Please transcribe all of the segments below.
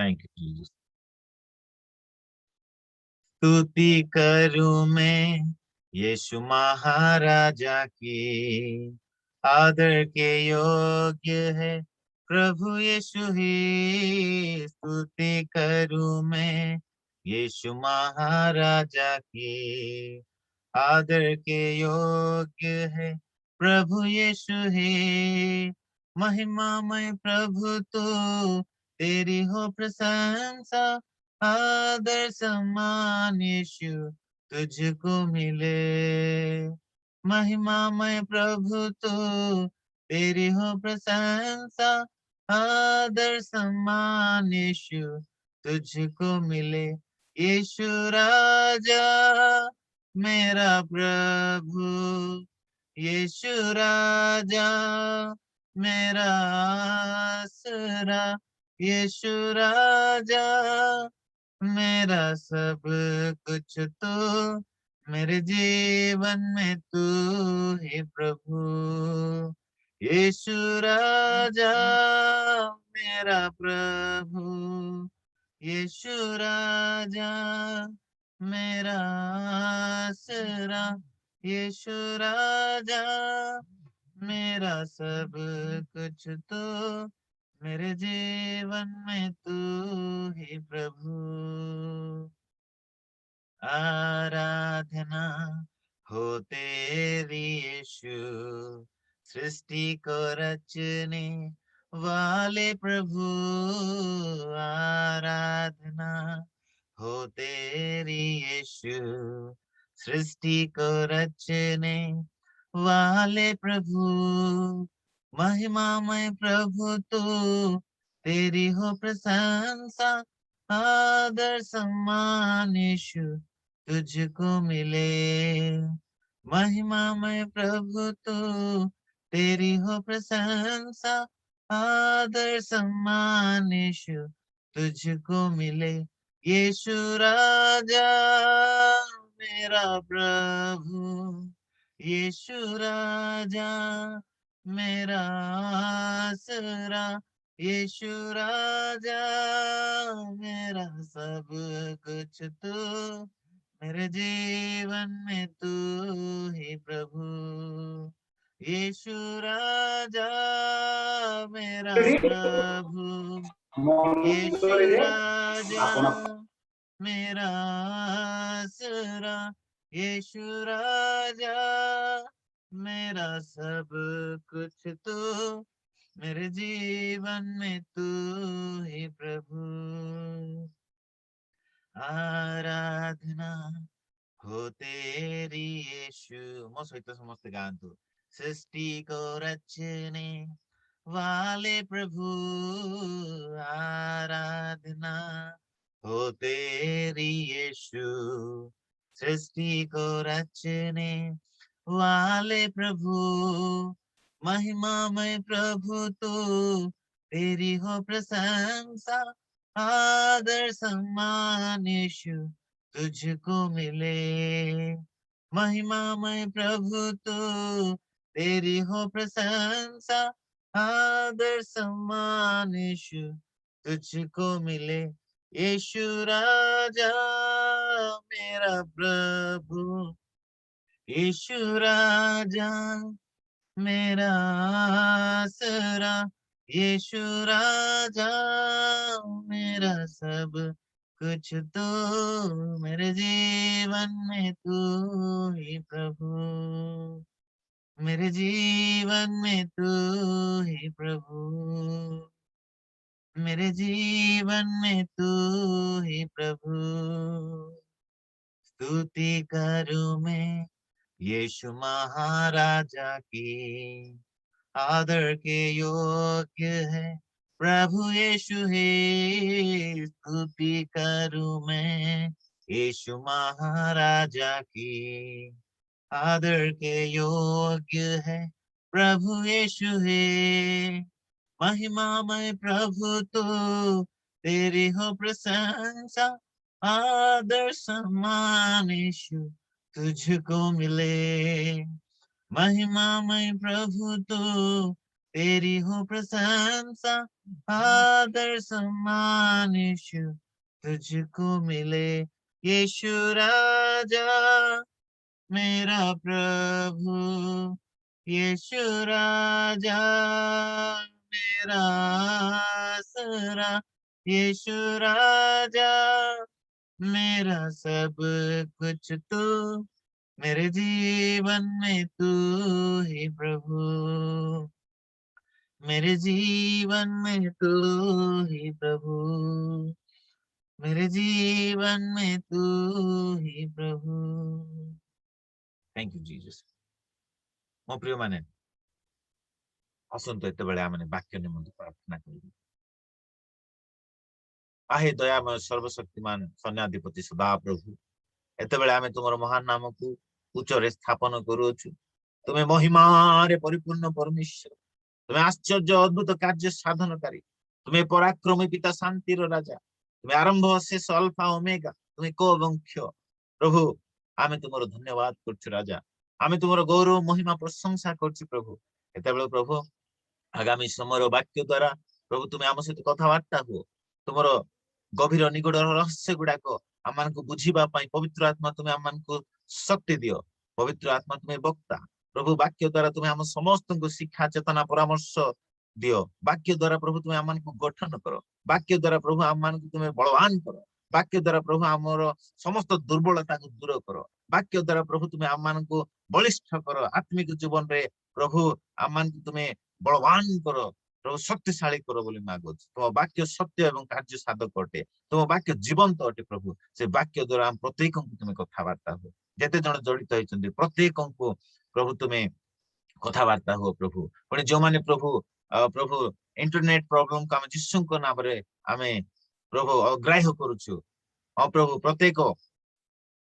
Thank you Jesus. स्तुति करूं मैं यीशु महाराजा की, आदर के योग्य है प्रभु यीशु ही। स्तुति करूं मैं यीशु महाराजा की, आदर के योग्य है प्रभु यीशु ही। महिमामय प्रभु तो तेरी हो प्रशंसा, आदर सम्मान यीशु तुझको मिले। महिमामय प्रभु तो तेरी हो प्रशंसा, आदर सम्मान यीशु तुझको मिले। यीशु राजा मेरा प्रभु, यीशु राजा मेरा आसरा, यीशु राजा मेरा सब कुछ तो, मेरे जीवन में तू ही प्रभु। यीशु राजा मेरा प्रभु, यीशु राजा मेरा आसरा, यीशु राजा मेरा सब कुछ तो, मेरे जीवन में तू ही प्रभु। आराधना हो तेरी यीशु, सृष्टि को रचने वाले प्रभु। आराधना हो तेरी यीशु, सृष्टि को रचने वाले प्रभु। महिमामय प्रभु तू, तेरी हो प्रशंसा, आदर सम्मान यीशु तुझको मिले। महिमामय प्रभु तू, तेरी हो प्रशंसा, आदर सम्मान यीशु तुझको मिले। यीशु राजा मेरा प्रभु, यीशु राजा मेरा आसरा, यीशु राजा मेरा सब कुछ तू, मेरे जीवन में तू ही प्रभु। यीशु राजा मेरा प्रभु, यीशु राजा मेरा आसरा, यीशु राजा मेरा सब कुछ तो, मेरे जीवन में तू ही प्रभु। आराधना हो तेरी यीशु। Mo solito ସମସ୍ତେ ଗାଆନ୍ତୁ। सृष्टि को रचने वाले प्रभु, आराधना हो तेरी यीशु, सृष्टि को रचने वाले प्रभु। महिमामय प्रभु तो तेरी हो प्रशंसा, आदर सम्मान यीशु तुझको मिले। महिमामय प्रभु तो तेरी हो प्रशंसा, आदर सम्मान यीशु तुझको मिले। यीशु राजा मेरा प्रभु, यीशु राजा मेरा आसरा, यीशु राजा मेरा सब कुछ तो, मेरे जीवन में तू ही प्रभु। मेरे जीवन में तू ही प्रभु, मेरे जीवन में तू ही प्रभु। स्तुति करूं मैं यीशु महाराजा की, आदर के योग्य है प्रभु यीशु है। स्तुति करूं मैं यीशु महाराजा की, आदर के योग्य है प्रभु यीशु है। महिमामय प्रभु तो तेरी हो प्रशंसा, आदर सम्मान यीशु तुझको मिले। महिमामय प्रभु तो तेरी हूँ प्रशंसा आदर सम्मान यीशु तुझको मिले यीशु राजा मेरा प्रभु यीशु राजा मेरा आसरा यीशु राजा मेरा सब कुछ तू मेरे जीवन में तू ही प्रभु मेरे जीवन में तू ही प्रभु मेरे जीवन में तू ही प्रभु थैंक यू जीसस मो प्रिय माने आसंतु एते बेले आमने वाक्य निमंत प्रार्थना करिबे आहे दयामय सर्वशक्तिमान सैन्याधिपति सदा प्रभु एते बेले आमे तुमर महान नाम को उच्च रे स्थापन करूछु तुमे महिमा रे परिपूर्ण परमेश्वर तुम्हें आश्चर्य अद्भुत कार्य साधनकारी तुम्हें पराक्रमी पिता शांति राजा तुम्हें आरंभ शेष अल्फा ओमेगा तुम्हें को वंक्ष प्रभु आमे तुमरो धन्यवाद करछु राजा आमे तुमरो गौरव महिमा प्रशंसा करछु प्रभु एतेबेले प्रभु आगामी समय वाक्य द्वारा प्रभु तुम्हें आम सहित कथबार्ता हुओ तुमरो गभीर निगड़ रहस्य गुड़ाक आम को बुझीबा पवित्र आत्मा तुम्हें आम को शक्ति दियो पवित्र आत्मा तुम्हें वक्ता प्रभु वाक्य द्वारा तुम्हें आम समस्त को शिक्षा चेतना परामर्श दियो वाक्य द्वारा प्रभु तुम्हें आम को गठन कर वाक्य द्वारा प्रभु आम को तुम्हें बलवान कर वाक्य द्वारा प्रभु आमर समस्त दुर्बलता को दूर कर वाक्य द्वारा प्रभु तुम्हें आम को बलिष्ठ कर आत्मिक जीवन रे प्रभु आम को तुम्हें बलवान कर प्रभु शक्तिशाली कर बोली मागुच तुम वाक्य सत्य एवं कार्य साधक अटे तुम वाक्य जीवंत अटे प्रभु से वाक्य द्वारा आम प्रत्येक को तुम्हें कथबार्ता हो जेते जन जड़ित होती प्रत्येक को प्रभु तुम्हें कथबार्ता हो प्रभु पुणी जो माने प्रभु प्रभु इंटरनेट प्रॉब्लम को आम जीशु नाम रे आमे प्रभु अग्राह्य करूछु प्रभु प्रत्येक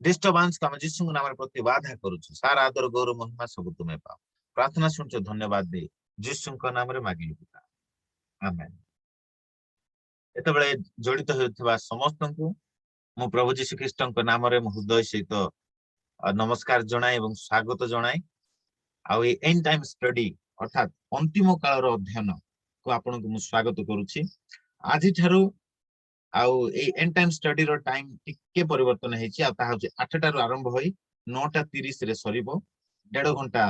डिस्टर्बांस को आम जीशु नाम रे प्रति बाधा करूछु सारा आदर गौरव महिमा सब तुम्हें पाओ प्रार्थना सुनछो धन्यवाद दे जीशु नाम रे मागिलु पिता आमेन एते बेले जड़ित होइथबा समस्त को मु प्रभु जीशु ख्रीष्ट नाम रे हृदय सहित नमस्कार जनाए एवं स्वागत जनाए आउ एंड टाइम स्टडी अर्थात अंतिम काल अध्ययन को आपन को स्वागत करुछि आज ठारू आउ एंड टाइम स्टडी रो टाइम टिके परिवर्तन हेछि आ ता होछि 8 टारू आरंभ होई 9:30 रे सरीबो 1.5 घंटा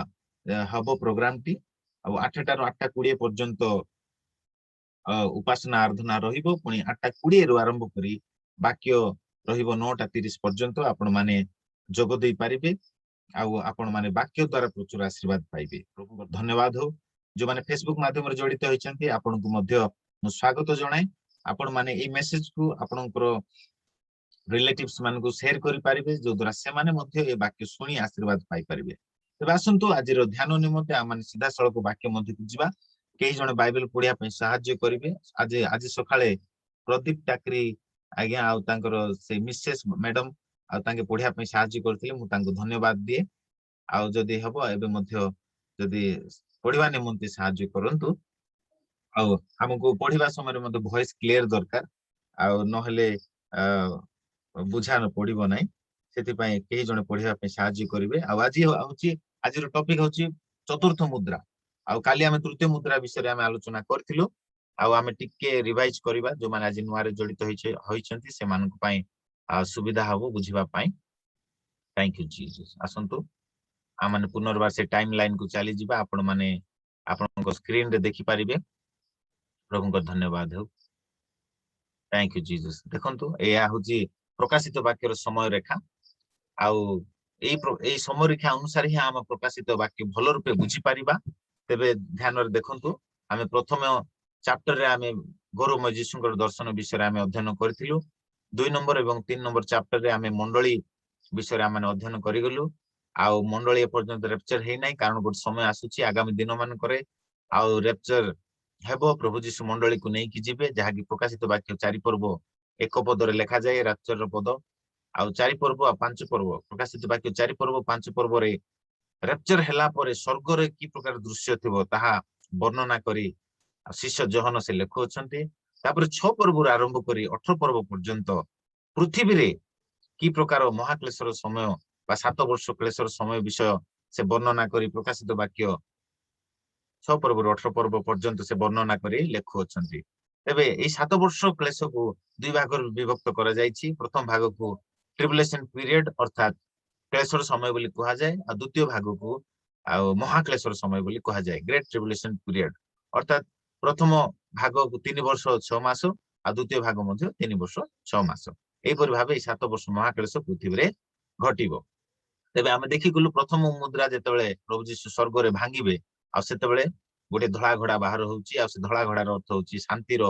हबो प्रोग्राम टी आउ 8 टारू 8:20 पर्यंत उपासना आराधना रहिबो पुनी 8:20 रु आरंभ करी वाक्य रहिबो 9:30 पर्यंत आपण माने जोग देई पारिबे आउ आपण माने वाक्य द्वारा प्रचुर आशीर्वाद पाइबे प्रभु धन्यवाद हो जो माने फेसबुक माध्यम रे जड़ित होइछन्ती आपण को मध्य स्वागत जणाए आपण माने ए मेसेज को आपणकर रिलेटिव्स मान को शेयर करि पारिबे जो द्वारा से माने मध्य ए वाक्य सुनी आशीर्वाद पाइ पारिबे तबे आसंतु आज रो ध्यान निमते आ माने सीधा सड़क वाक्य मध्य को जिबा केही जण बाइबल पढिया पय सहाय्य करिवे आज सकाळे प्रदीप टाकरी आज्ञा आ तांकर से मिसेस मैडम आ तांके पढिया पय सहाय्य करथिले मु तांको धन्यवाद दिए आ जदी हबो एबे मध्य जदी पढिबा निमंते सहाय्य करंतु आ हमको पढिबा समय मध्य वॉइस क्लियर दरकार आ नहले बुझा न पडिबो नै सेति पय केही जण पढिबा पय सहाय्य करिवे आ आज होची आज रो टॉपिक होची चतुर्थ मुद्रा आ काली हमें तृतीय मुद्रा विषय रे हमें आलोचना करथिलु आ हमें टिके रिवाइज करबा जो माने आज नुआरे जड़ित होइछन्ती से मान को पय सुविधा हबो बुझिबा पय थैंक यू जीसस आसंतु आ माने पुनर्बार से टाइम लाइन को चली जिबा आपण माने आपण को स्क्रीन रे देखि पारिबे प्रभु को धन्यवाद हो थैंक यू जीसस देखंतु एया होची प्रकाशित वाक्यर समय रेखा आउ ए समय रेखा अनुसार ही हम प्रकाशित वाक्य भल रूपे बुझी पारिबा तेबे ध्यान रे देखंतु हमें प्रथम चैप्टर रे हमें गौरवमय जीशुंकर दर्शन विषय रे हमें अध्ययन करथिलु 2 नंबर एवं 3 नंबर चैप्टर रे हमें मंडली विषय रे हमें अध्ययन करिगलु आउ मंडली ए पर्यंत रेप्चर हे नै कारण गोट समय आसुची आगामी दिन मान करे आउ रेप्चर हेबो प्रभु जीशु मंडली को नै कि जिबे जहा कि प्रकाशित वाक्य 4 पर्व एक पद रे लेखा जाय रेप्चर रो पद आउ 4 पर्व आ 5 पर्व प्रकाशित वाक्य 4 पर्व 5 पर्व रे रेप्चर हेला परे स्वर्ग रे की प्रकार दृश्य थिबो ताहा वर्णना करी शिष्य जोहन से लेखुछन्ती तापर 6 पर्व आरंभ करी 18 पर्व पर्यंत पृथ्वी रे की प्रकार महाक्लेशर समय बा 7 वर्ष क्लेशर समय विषय से वर्णना करी प्रकाशित वाक्य 6 पर्व 18 पर्व पर्यंत से वर्णना करी लेखु अछंती तेबे एई 7 वर्ष क्लेश को दुई भाग विभक्त करा जायछि प्रथम भाग को ट्रिबुलेशन पीरियड अर्थात क्लेशर समय बोली कहा जाए और द्वितीय भाग को महाक्लेशर समय बोली कहा जाए ग्रेट ट्रिबुलेशन पीरियड अर्थात प्रथम भाग को 3 वर्ष 6 मास और द्वितीय भाग मध्य 3 वर्ष 6 मास एपरि भाबे 7 वर्ष महाक्लेश पृथ्वी रे घटिबो तेबे आमे देखि गलु प्रथम मुद्रा जेतेबेले प्रभु यीशु स्वर्ग रे भांगिबे आ सेतेबेले गोटे धळा घोड़ा बाहर होउची आ से धळा घोड़ार अर्थ होउची शांतिर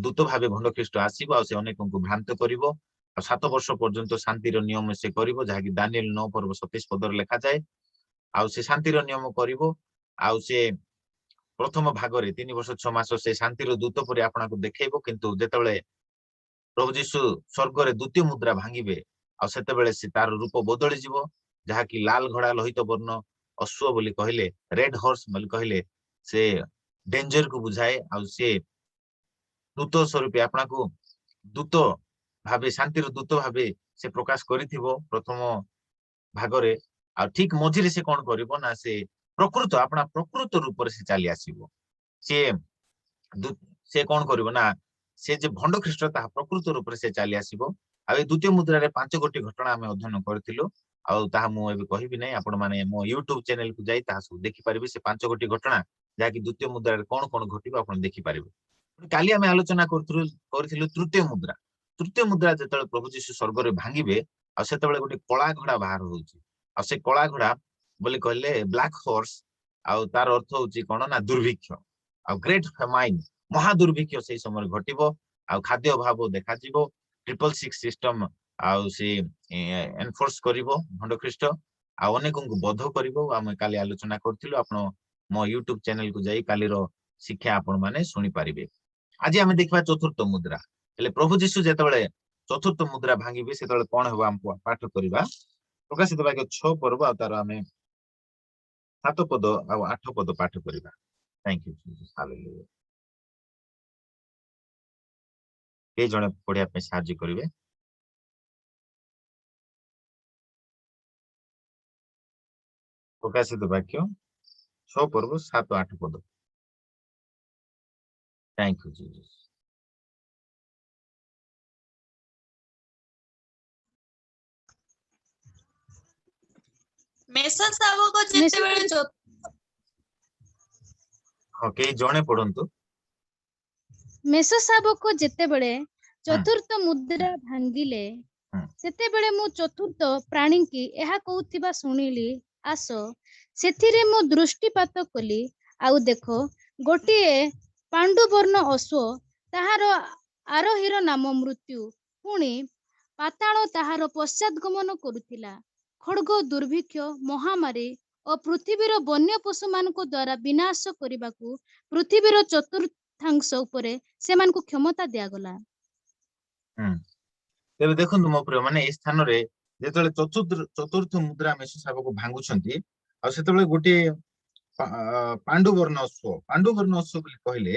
दूत भाबे भंड ख्रीष्ट आसीबो आ से अनेकंकु भ्रांत करिवो आ 7 वर्ष पर्यंत शांतिर नियम से करिवो जाकि दानिएल 9 पर्व 27 पदर लेखा जाए आ से शांतिर नियम करिवो आ से प्रथम भाग रे 3 वर्ष 6 मास से शांतिर दूत परि आपना को देखैबो किंतु जेतेबेले प्रभु यीशु स्वर्ग रे द्वितीय मुद्रा भांगिबे आ सेतेबेले से तार रूप बदली जिवो जहा कि लाल घोड़ा लोहित वर्ण अश्व बोली कहले रेड हॉर्स बोली कहले से डेंजर को बुझाए आ से दूत स्वरूप आपना को दूत भाबे शांतिर दूत भाबे से प्रकाश करिथिबो प्रथम भागरे आ ठीक मझिरे से कोन करिवो ना से प्रकृत आपना प्रकृत रूप रे से चली आसीबो से कोन करिवो ना से जे भंड ख्रीष्ट ता प्रकृत रूप रे से चली आसीबो आ द्वितीय मुद्रा रे 5 गोटी घटना हम अध्ययन करथिलु आ ता मु एबे कहिबि नै आपण माने मो YouTube चैनल को जाई ता सब देखि परिबे से 5 गोटी घटना जाकि द्वितीय मुद्रा रे कोन कोन घटिबो आपण देखि परिबे काली हम आलोचना करथिलु तृतीय मुद्रा जेतले प्रभु यीशु स्वर्ग रे भांगिबे आ सेतबेले गोटे कळा घोड़ा बाहर होउची आ से कळा घोड़ा बोली कहले ब्लैक हॉर्स आ तार अर्थ होउची कोन ना दुर्भिक्ष आ ग्रेट फेमाइन महा दुर्भिक्ष से समय घटिबो आ खाद्य अभाव देखा जिवो 666 सिस्टम आ से एनफोर्स करिवो भंड ख्रीष्ट आ अनेक को बध करिवो हम काली आलोचना करथिलु आपण मो YouTube चैनल को जाई काली रो शिक्षा आपण माने सुनी परिबे आज हम देखबा चतुर्थ मुद्रा हेले प्रभु यीशु जेतबेले चतुर्थ मुद्रा भांगिबे सेतबेले कोन हेबा हम पाठ करिबा प्रकाशित वाक्य 6 पर्व आ तार हमें 7 पद आ 8 पद पाठ करिबा थैंक यू जीसस हालेलुया के जणे पढिया पे साहाय्य करिवे प्रकाशित वाक्य 6 पर्व 7 8 पद थैंक यू जीसस मेषा शावक जेतेबेले के जणे पढंतु मेषा शावक जेतेबेले चतुर्थ मुद्रा भांगिले सेतेबेले मु चतुर्थ प्राणी की एहा कहउथिबा सुनिली आसो सेथिरे मु दृष्टिपात कली आउ देखो गोटिए पांडुवर्ण अश्व ताहार आरोहीर नाम मृत्यु पुणी पाताल ताहार पश्चात गमन करुथिला खड्ग दुर्भिक्ष महामारी और पृथ्वीर वन्य पशु मान द्वारा विनाश करने को पृथ्वीर चतुर्थांश उपरे सेमान को क्षमता दिया गला तेबे देखंतु मो प्रिय माने ए स्थान रे जेतले चतुर्थ मुद्रा मेष शावक भांगुछंती आ सेतबेले गोटे पांडुवर्ण अश्व बोली कहले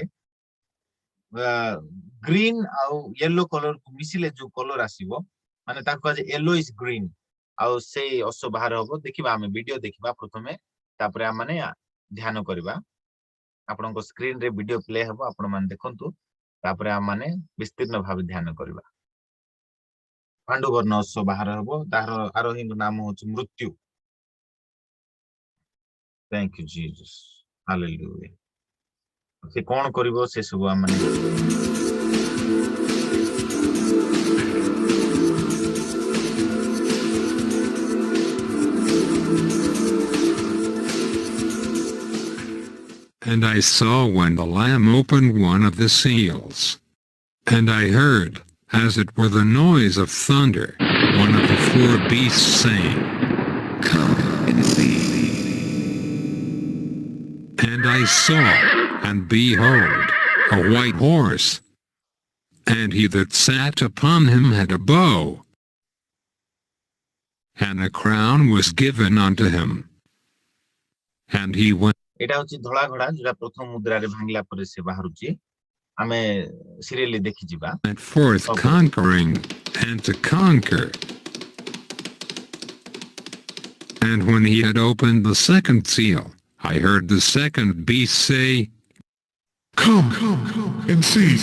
ग्रीन आ येलो कलर को मिसिले जो कलर आसीबो माने ताको आज येलो इज ग्रीन आ से अश्व बाहर हबो देखिबा हम वीडियो देखिबा प्रथमे तापरे हम माने ध्यान करबा आपन को स्क्रीन रे वीडियो प्ले हबो आपन माने देखंतु तापरे हम माने विस्तीर्ण भाव ध्यान करबा पांडुवर्ण अश्व बाहर हबो तार आरोही नाम होछ मृत्यु थैंक यू जीसस हालेलुया से कोन करबो से सब हम माने And I saw when the Lamb opened one of the seals. And I heard, as it were the noise of thunder, one of the 4 beasts saying, Come and see. And I saw, and behold, a white horse. And he that sat upon him had a bow. And a crown was given unto him. And he went. एटा होची धळा घोड़ा जेटा प्रथम मुद्रा रे भांगला परे से बाहरुची आमे serially देखि जिबा went forth conquering and to conquer. And when he had opened the second seal, I heard the second beast say, Come and see.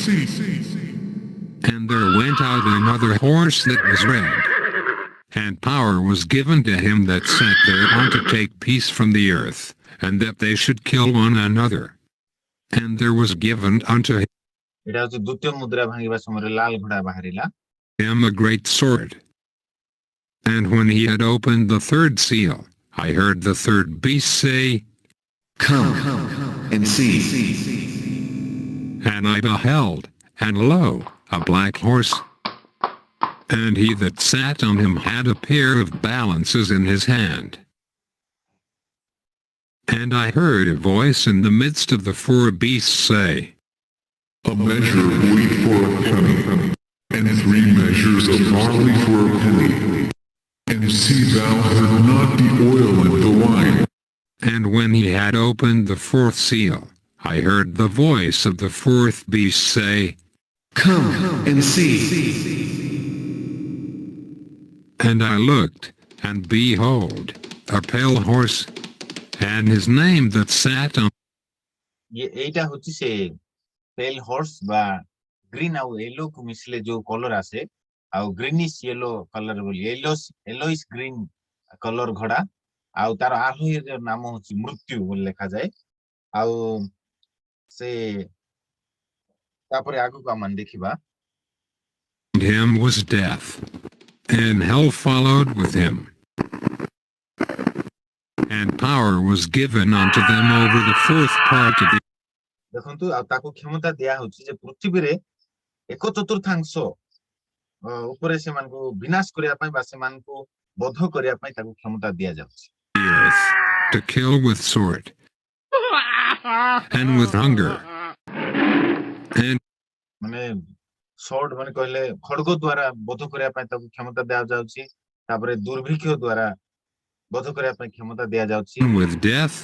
and there went out another horse that was red. And power was given to him that sat thereon to take peace from the earth, and that they should kill one another. And there was given unto ଏଇଟା ହଉଛି ଦ୍ୱିତୀୟ ମୁଦ୍ରା ଭାଙ୍ଗିବା ସମୟରେ ଲାଲ ଘୋଡା ବାହାରିଲା him a great sword. And when he had opened the third seal, I heard the third beast say, Come and see. and I beheld, and lo, a black horse. And he that sat on him had a pair of balances in his hand. And I heard a voice in the midst of the four beasts say, A measure of wheat for a penny, and 3 measures of barley for a penny. And see thou hurt not the oil and the wine. And when he had opened the fourth seal, I heard the voice of the fourth beast say, Come and see. And I looked, and behold, a pale horse, and his name that sat on ଏଇଟା ହଉଛି ସେ ପେଲ ହର୍ସ ବା green ଆଉ yellow କୁ ମିଶିଲେ ଯୋଉ colour ଆସେ ଆଉ ଗ୍ରୀନିଶ ୟେଲୋ କଲର ବୋଲି ୟେଲୋଇଶ ଗ୍ରୀନ କଲର ଘୋଡା ଆଉ ତାର ଆରୋହୀର ନାମ ହଉଛି ମୃତ୍ୟୁ ବୋଲି ଲେଖାଯାଏ ଆଉ ସେ ତାପରେ ଆଗକୁ ଆମେ ଦେଖିବା him was death, and hell followed with him. And power was given unto them over the fourth part of the ଦେଖନ୍ତୁ ଆଉ ତାକୁ କ୍ଷମତା ଦିଆ ହଉଛି ଯେ ପୃଥିବୀରେ 1/4 ଉପରେ ସେମାନଙ୍କୁ ବିନାଶ କରିବା ପାଇଁ ବା ସେମାନଙ୍କୁ ବଧ କରିବା ପାଇଁ ତାକୁ କ୍ଷମତା ଦିଆଯାଉଛି earth, to kill with sword, and with hunger, and ମାନେ ସର୍ଟ ମାନେ କହିଲେ ଖଡଗ ଦ୍ୱାରା ବଧ କରିବା ପାଇଁ ତାକୁ କ୍ଷମତା ଦିଆଯାଉଛି ତାପରେ ଦୁର୍ଭିକ୍ଷ ଦ୍ୱାରା ବଧ କରିବା ପାଇଁ କ୍ଷମତା ଦିଆଯାଉଛି with death,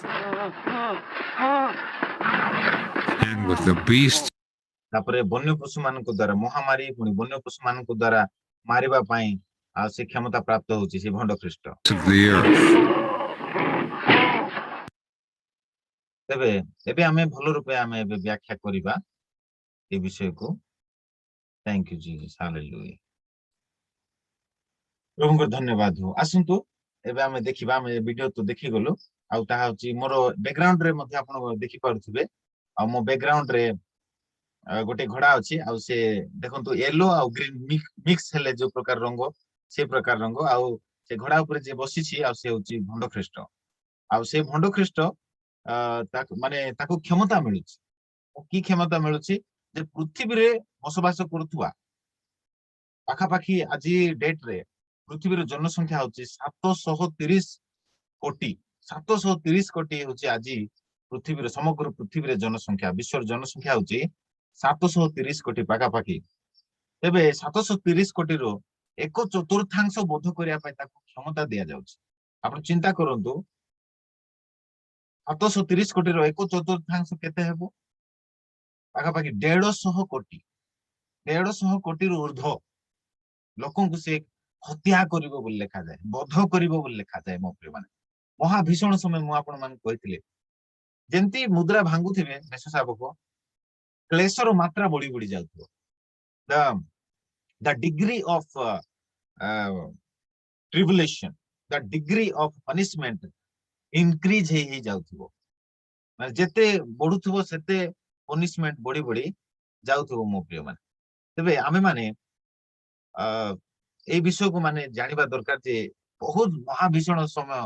and with the beast, ତାପରେ ବନ୍ୟ ପଶୁ ମାନଙ୍କ ଦ୍ୱାରା ମହାମାରୀ ପୁଣି ବନ୍ୟ ପଶୁ ମାନଙ୍କ ଦ୍ୱାରା ମାରିବା ପାଇଁ ଆଉ ସେ କ୍ଷମତା ପ୍ରାପ୍ତ ହଉଛି ସେ ଭଣ୍ଡ ଖ୍ରୀଷ୍ଟ of the earth. ତେବେ ଏବେ ଆମେ ଭଲ ରୂପେ ଆମେ ଏବେ ବ୍ୟାଖ୍ୟା କରିବା ଏ ବିଷୟକୁ ଥ୍ୟାଙ୍କ ୟୁ ଜିସସ୍ ହାଲେଲୁୟା ପ୍ରଭୁଙ୍କର ଧନ୍ୟବାଦ ହଉ ଆସନ୍ତୁ ଏବେ ଆମେ ଦେଖିବା ଆମେ ଭିଡିଓ ତ ଦେଖିଗଲୁ ଆଉ ତାହା ହଉଛି ମୋର ବ୍ୟାକଗ୍ରାଉଣ୍ଡ ରେ ମଧ୍ୟ ଆପଣ ଦେଖିପାରୁଥିବେ ଆଉ ମୋ ବ୍ୟାକଗ୍ରାଉଣ୍ଡ ରେ ଗୋଟେ ଘୋଡା ଅଛି ଆଉ ସେ ଦେଖନ୍ତୁ ୟେଲୋ ଆଉ ଗ୍ରୀନ ମିକ୍ସ ହେଲେ ଯୋଉ ପ୍ରକାର ରଙ୍ଗ ସେ ପ୍ରକାର ରଙ୍ଗ ଆଉ ସେ ଘୋଡା ଉପରେ ଯିଏ ବସିଛି ଆଉ ସେ ହଉଛି ଭଣ୍ଡ ଖ୍ରୀଷ୍ଟ ଆଉ ସେ ଭଣ୍ଡ ଖ୍ରୀଷ୍ଟ ତାକୁ କ୍ଷମତା ମିଳୁଛି କି କ୍ଷମତା ମିଳୁଛି ଯେ ପୃଥିବୀରେ ବସବାସ କରୁଥିବା ପାଖାପାଖି ଆଜି ଡେଟ ରେ ପୃଥିବୀର ଜନସଂଖ୍ୟା ହଉଛି 730 କୋଟି 730 କୋଟି ହଉଛି ଆଜି ପୃଥିବୀର ସମଗ୍ର ପୃଥିବୀରେ ଜନସଂଖ୍ୟା ବିଶ୍ୱର ଜନସଂଖ୍ୟା ହଉଛି 730 କୋଟି ପାଖାପାଖି ତେବେ 730 କୋଟିରୁ 1/4 ବୋଧ କରିବା ପାଇଁ ତାକୁ କ୍ଷମତା ଦିଆଯାଉଛି ଆପଣ ଚିନ୍ତା କରନ୍ତୁ 730 କୋଟିର 1/4 କେତେ ହେବ ପାଖାପାଖି 150 କୋଟି 150 କୋଟିରୁ ଉର୍ଦ୍ଧ୍ୱ ଲୋକଙ୍କୁ ସେ ହତ୍ୟା କରିବ ବୋଲି ଲେଖାଯାଏ ବଧ କରିବ ବୋଲି ଲେଖାଯାଏ ମୋ ପ୍ରିୟମାନେ ମହାଭୀଷଣ ସମୟ ମୁଁ ଆପଣ ମାନଙ୍କୁ କହିଥିଲି ଯେମିତି ମୁଦ୍ରା ଭାଙ୍ଗୁଥିବେ ମେଷ ଶାବକ କ୍ଲେଶର ମାତ୍ରା ବଢି ବଢି ଯାଉଥିବ the degree of tribulation the degree of punishment increase ହେଇ ଯାଉଥିବ ମାନେ ଯେତେ ବଢୁଥିବ ସେତେ ପନିଶମେଣ୍ଟ ବଢି ବଢି ଯାଉଥିବ ମୋ ପ୍ରିୟ ମାନେ ତେବେ ଆମେ ମାନେ এই ବିଷୟକୁ ମାନେ ଜାଣିବା ଦରକାର ଯେ ବହୁତ ମହାଭୀଷଣ ସମୟ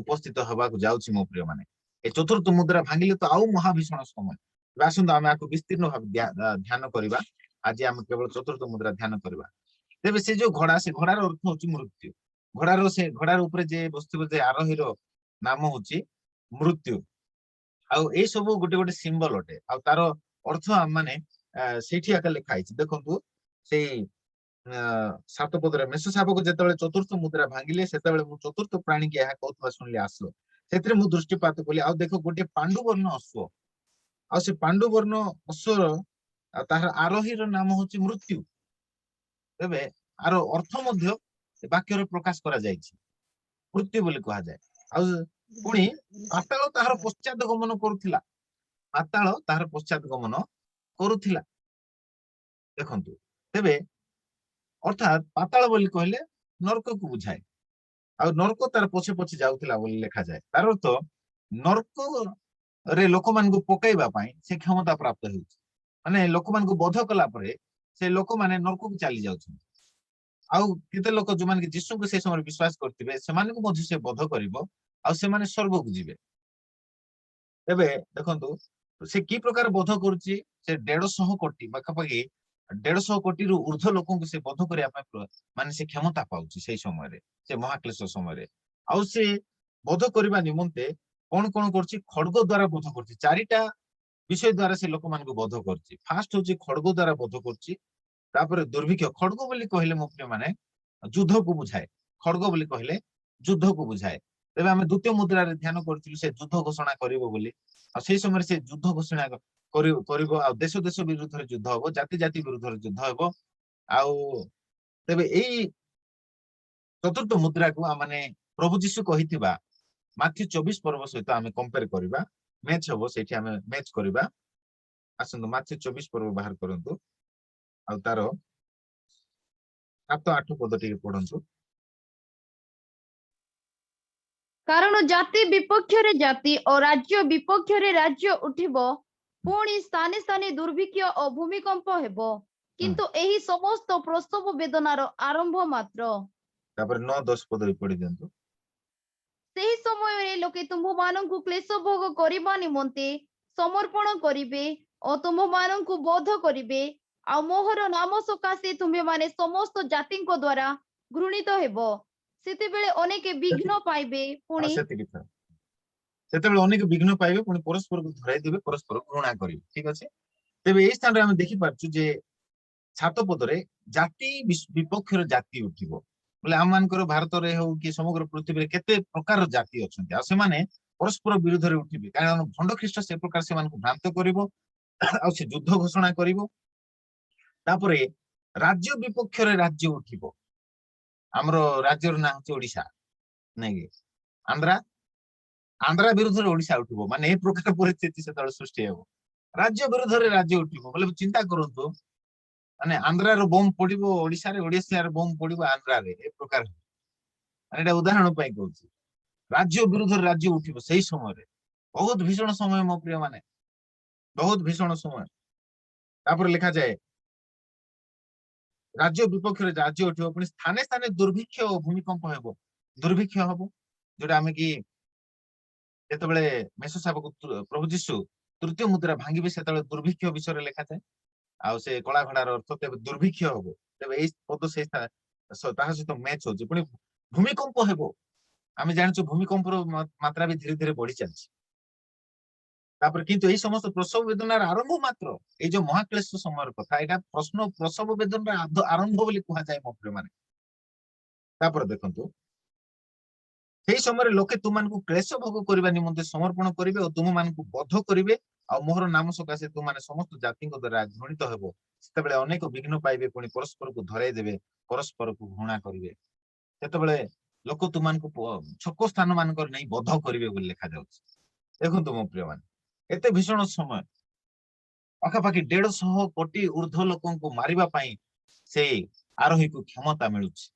ଉପସ୍ଥିତ ହେବାକୁ ଯାଉଛି ମୋ ପ୍ରିୟ ମାନେ ଏ ଚତୁର୍ଥ ମୁଦ୍ରା ଭାଙ୍ଗିଲେ ତ ଆଉ ମହାଭୀଷଣ ସମୟ ଆସନ୍ତୁ ଆମେ ଆକୁ ବିସ୍ତୀର୍ଣ୍ଣ ଭାବେ ଧ୍ୟାନ କରିବା ଆଜି ଆମେ କେବଳ ଚତୁର୍ଥ ମୁଦ୍ରା ଧ୍ୟାନ କରିବା ତେବେ ସେ ଯୋଉ ଘୋଡା ସେ ଘୋଡାର ଅର୍ଥ ହଉଛି ମୃତ୍ୟୁ ଘୋଡାର ଉପରେ ଯେ ବସିଥିବ ଯେ ଆରୋହୀର ନାମ ହଉଛି ମୃତ୍ୟୁ ଆଉ ଏଇ ସବୁ ଗୋଟେ ଗୋଟେ ସିମ୍ବଲ ଅଟେ ଆଉ ତାର ଅର୍ଥ ମାନେ ସେଇଠି ଆକା ଲେଖା ହେଇଛି ଦେଖନ୍ତୁ ସେଇ 7 ପଦରେ ମେଷ ଶାବକ ଯେତେବେଳେ ଚତୁର୍ଥ ମୁଦ୍ରା ଭାଙ୍ଗିଲେ ସେତେବେଳେ ମୁଁ ଚତୁର୍ଥ ପ୍ରାଣୀକି ଏହା କହୁଥିବା ଶୁଣିଲି ଆସିବ ସେଥିରେ ମୁଁ ଦୃଷ୍ଟିପାତ କଲି ଆଉ ଦେଖ ଗୋଟିଏ ପାଣ୍ଡୁବର୍ଣ୍ଣ ଅଶ୍ଵ ଆଉ ସେ ପାଣ୍ଡୁବର୍ଣ୍ଣ ଅଶ୍ଵର ତାହାର ଆରୋହୀର ନାମ ହଉଛି ମୃତ୍ୟୁ ତେବେ ଆର ଅର୍ଥ ମଧ୍ୟ ବାକ୍ୟରେ ପ୍ରକାଶ କରାଯାଇଛି ମୃତ୍ୟୁ ବୋଲି କୁହାଯାଏ ଆଉ ପୁଣି ପାତାଳ ତାହାର ପଶ୍ଚାତ ଗମନ କରୁଥିଲା। ପାତାଳ ତାହାର ପଶ୍ଚାତ ଗମନ କରୁଥିଲା। ଦେଖନ୍ତୁ ତେବେ ଅର୍ଥାତ୍ ପାତାଳ ବୋଲି କହିଲେ ନର୍କକୁ ବୁଝାଏ। ଆଉ ନର୍କ ତାର ପଛେ ପଛେ ଯାଉଥିଲା ବୋଲି ଲେଖାଯାଏ। ତାର ଅର୍ଥ ନର୍କରେ ଲୋକମାନଙ୍କୁ ପକାଇବା ପାଇଁ ସେ କ୍ଷମତା ପ୍ରାପ୍ତ ହେଉଛି। ମାନେ ଲୋକମାନଙ୍କୁ ବଧ କଲା ପରେ ସେ ଲୋକମାନେ ନର୍କକୁ ଚାଲି ଯାଉଛନ୍ତି। ଆଉ କେତେ ଲୋକ ଯୋଉମାନେ କି ଯୀଶୁଙ୍କୁ ସେ ସମୟରେ ବିଶ୍ୱାସ କରିଥିବେ ସେମାନଙ୍କୁ ମଧ୍ୟ ସେ ବଧ କରିବ ଆଉ ସେମାନେ ସ୍ୱର୍ଗକୁ ଯିବେ। ଏବେ ଦେଖନ୍ତୁ ସେ କି ପ୍ରକାର ବଧ କରୁଛି, ସେ 150 କୋଟି ପାଖାପାଖି 150 କୋଟିରୁ ଉର୍ଦ୍ଧ୍ୱ ଲୋକଙ୍କୁ ସେ ବଧ କରିବା ପାଇଁ ମାନେ ସେ କ୍ଷମତା ପାଉଛି ସେଇ ସମୟରେ, ସେ ମହାକ୍ଲେଶ ସମୟରେ। ଆଉ ସେ ବଧ କରିବା ନିମନ୍ତେ କଣ କଣ କରୁଛି, ଖଡ୍ଗ ଦ୍ଵାରା ବଧ କରୁଛି। 4ଟା ବିଷୟ ଦ୍ଵାରା ସେ ଲୋକମାନଙ୍କୁ ବଧ କରୁଛି। ଫାଷ୍ଟ ହଉଛି ଖଡ୍ଗ ଦ୍ଵାରା ବଧ କରୁଛି, ତାପରେ ଦୁର୍ଭିକ୍ଷ। ଖଡ୍ଗ ବୋଲି କହିଲେ ମୋ ପ୍ରିୟ ମାନେ ଯୁଦ୍ଧକୁ ବୁଝାଏ। ଖଡ୍ଗ ବୋଲି କହିଲେ ଯୁଦ୍ଧକୁ ବୁଝାଏ। ତେବେ ଆମେ ଦ୍ୱିତୀୟ ମୁଦ୍ରାରେ ଧ୍ୟାନ କରିଥିଲୁ ସେ ଯୁଦ୍ଧ ଘୋଷଣା କରିବ ବୋଲି। ଆଉ ସେଇ ସମୟରେ ସେ ଯୁଦ୍ଧ ଘୋଷଣା କରିବ ଆଉ ଦେଶ ଦେଶ ବିରୁଦ୍ଧରେ ଯୁଦ୍ଧ ହବ, ଜାତି ଜାତି ବିରୁଦ୍ଧରେ ଯୁଦ୍ଧ ହବ। ଆଉ ତେବେ ଏଇ ଚତୁର୍ଥ ମୁଦ୍ରାକୁ ଆମେ ପ୍ରଭୁ ଯୀଶୁ କହିଥିବା ମାଥ୍ୟୁ 24 ପର୍ବ ସହିତ ଆମେ କମ୍ପେୟାର କରିବା, ମ୍ୟାଚ ହବ, ସେଇଠି ଆମେ ମ୍ୟାଚ କରିବା। ଆସନ୍ତୁ ମାଥ୍ୟୁ 24 ପର୍ବ ବାହାର କରନ୍ତୁ ଆଉ ତାର 7-8 ପଦ ଟିକେ ପଢନ୍ତୁ। କାରଣ ଜାତି ବିପକ୍ଷରେ ଜାତି ଓ ରାଜ୍ୟ ବିପକ୍ଷରେ ରାଜ୍ୟ ଉଠିବ, ପୁଣି ସ୍ଥାନେ ସ୍ଥାନେ ଦୁର୍ଭିକ୍ଷ ଓ ଭୂମିକମ୍ପ ହେବ, କିନ୍ତୁ ଏହି ସମସ୍ତ ପ୍ରସବ ବେଦନାର ଆରମ୍ଭ ମାତ୍ର। ତାପରେ 9-10 ପଦ ବି ପଢି ଦିଅନ୍ତୁ। ସେହି ସମୟରେ ଲୋକେ ତୁମ୍ଭମାନଙ୍କୁ କ୍ଲେଶ ଭୋଗ କରିବା ନିମନ୍ତେ ସମର୍ପଣ କରିବେ ଓ ତୁମ୍ଭମାନଙ୍କୁ ବୋଧ କରିବେ, ଆଉ ମୋହର ନାମ ସକାଶେ ତୁମ୍ଭେମାନେ ସମସ୍ତ ଜାତିଙ୍କ ଦ୍ୱାରା ଘୃଣିତ ହେବ। ସେତେବେଳେ ଅନେକ ବିଘ୍ନ ପାଇବେ, ପୁଣି ସେତିକି ଥାଉ। ସେତେବେଳେ ଅନେକ ବିଘ୍ନ ପାଇବେ, ପୁଣି ପରସ୍ପରକୁ ଧରାଇ ଦେବେ, ପରସ୍ପର ଘୃଣା କରିବେ। ଠିକ ଅଛି। ତେବେ ଏଇ ସ୍ଥାନରେ ଆମେ ଦେଖିପାରୁଛୁ ଯେ 7 ପଦରେ ଜାତି ବିପକ୍ଷରେ ଜାତି ଉଠିବ ବୋଲେ ଆମ ମାନଙ୍କର ଭାରତରେ ହଉ କି ସମଗ୍ର ପୃଥିବୀରେ କେତେ ପ୍ରକାର ଜାତି ଅଛନ୍ତି, ଆଉ ସେମାନେ ପରସ୍ପର ବିରୁଦ୍ଧରେ ଉଠିବେ। କାରଣ ଭଣ୍ଡ ଖ୍ରୀଷ୍ଟ ସେ ପ୍ରକାର ସେମାନଙ୍କୁ ଭ୍ରାନ୍ତ କରିବ ଆଉ ସେ ଯୁଦ୍ଧ ଘୋଷଣା କରିବ। ତାପରେ ରାଜ୍ୟ ବିପକ୍ଷରେ ରାଜ୍ୟ ଉଠିବ। ଆମର ରାଜ୍ୟର ନାଁ ହଉଛି ଓଡିଶା, ନାଇଁ କି? ଆନ୍ଧ୍ରା ବିରୁଦ୍ଧରେ ଓଡିଶା ଉଠିବ। ମାନେ ଏ ପ୍ରକାର ପରିସ୍ଥିତି ସେତେବେଳେ ସୃଷ୍ଟି ହେବ। ରାଜ୍ୟ ବିରୁଦ୍ଧରେ ରାଜ୍ୟ ଉଠିବ ବୋଲେ ଚିନ୍ତା କରନ୍ତୁ, ମାନେ ଆନ୍ଧ୍ରାର ବୋମ୍ବ ପଡିବ ଓଡିଶାରେ, ଓଡିଶାର ବୋମ୍ବ ପଡିବ ଆନ୍ଧ୍ରାରେ, ଏ ପ୍ରକାର। ମାନେ ଏଇଟା ଉଦାହରଣ ପାଇଁ କହୁଛି। ରାଜ୍ୟ ବିରୁଦ୍ଧରେ ରାଜ୍ୟ ଉଠିବ ସେଇ ସମୟରେ। ବହୁତ ଭୀଷଣ ସମୟ ମୋ ପ୍ରିୟ ମାନେ, ବହୁତ ଭୀଷଣ ସମୟ। ତାପରେ ଲେଖାଯାଏ ରାଜ୍ୟ ବିପକ୍ଷରେ ରାଜ୍ୟ ଉଠିବ, ପୁଣି ସ୍ଥାନେ ସ୍ଥାନେ ଦୁର୍ଭିକ୍ଷ ଓ ଭୂମିକମ୍ପ ହେବ। ଦୁର୍ଭିକ୍ଷ ହବ ଯୋଉଟା ଆମେ କି ଯେତେବେଳେ ମେଷ ଶାବକ ପ୍ରଭୁ ଯୀଶୁ ତୃତୀୟ ମୁଦ୍ରା ଭାଙ୍ଗିବେ ସେତେବେଳେ ଦୁର୍ଭିକ୍ଷ ବିଷୟରେ ଲେଖାଯାଏ। ଆଉ ସେ କଳା ଘୋଡାର ଅର୍ଥ ତେବେ ଦୁର୍ଭିକ୍ଷ ହବ। ତେବେ ଏଇ ପଦ ସେଇ ତାହା ସହିତ ମ୍ୟାଚ ହଉଛି। ପୁଣି ଭୂମିକମ୍ପ ହେବ। ଆମେ ଜାଣିଛୁ ଭୂମିକମ୍ପର ମାତ୍ରା ବି ଧୀରେ ଧୀରେ ବଢି ଚାଲିଛି। ତାପରେ କିନ୍ତୁ ଏଇ ସମସ୍ତ ପ୍ରସବ ବେଦନାର ଆରମ୍ଭ ମାତ୍ର। ଏଇ ଯୋଉ ମହାକ୍ଲେଶ ସମୟର କଥା, ଏଇଟା ପ୍ରସବ ବେଦନାର ଆରମ୍ଭ ବୋଲି କୁହାଯାଏ ମୋ ପ୍ରିୟମାନେ। ତାପରେ ଦେଖନ୍ତୁ ସେଇ ସମୟରେ ଲୋକେ ତୁମମାନଙ୍କୁ କ୍ଲେଶ ଭୋଗ କରିବା ନିମନ୍ତେ ସମର୍ପଣ କରିବେ ଓ ତୁମମାନଙ୍କୁ ବଧ କରିବେ, ଆଉ ମୋହର ନାମ ସକାଶେ ତୁମମାନେ ସମସ୍ତ ଜାତିଙ୍କ ଦ୍ୱାରା ଘୃଣିତ ହେବ। ସେତେବେଳେ ଅନେକ ବିଘ୍ନ ପାଇବେ, ପୁଣି ପରସ୍ପରକୁ ଧରାଇ ଦେବେ, ପରସ୍ପରକୁ ଘୃଣା କରିବେ। ସେତେବେଳେ ଲୋକ ତୁମମାନଙ୍କୁ ଛକ ସ୍ଥାନ ମାନଙ୍କରେ ନେଇ ବଧ କରିବେ ବୋଲି ଲେଖାଯାଉଛି। ଦେଖନ୍ତୁ ମୋ ପ୍ରିୟମାନେ, ଏତେ ଭୀଷଣ ସମୟ, ପାଖାପାଖି 150 କୋଟି ଉର୍ଦ୍ଧ୍ୱ ଲୋକଙ୍କୁ ମାରିବା ପାଇଁ ସେଇ ଆରୋହୀକୁ କ୍ଷମତା ମିଳୁଛି।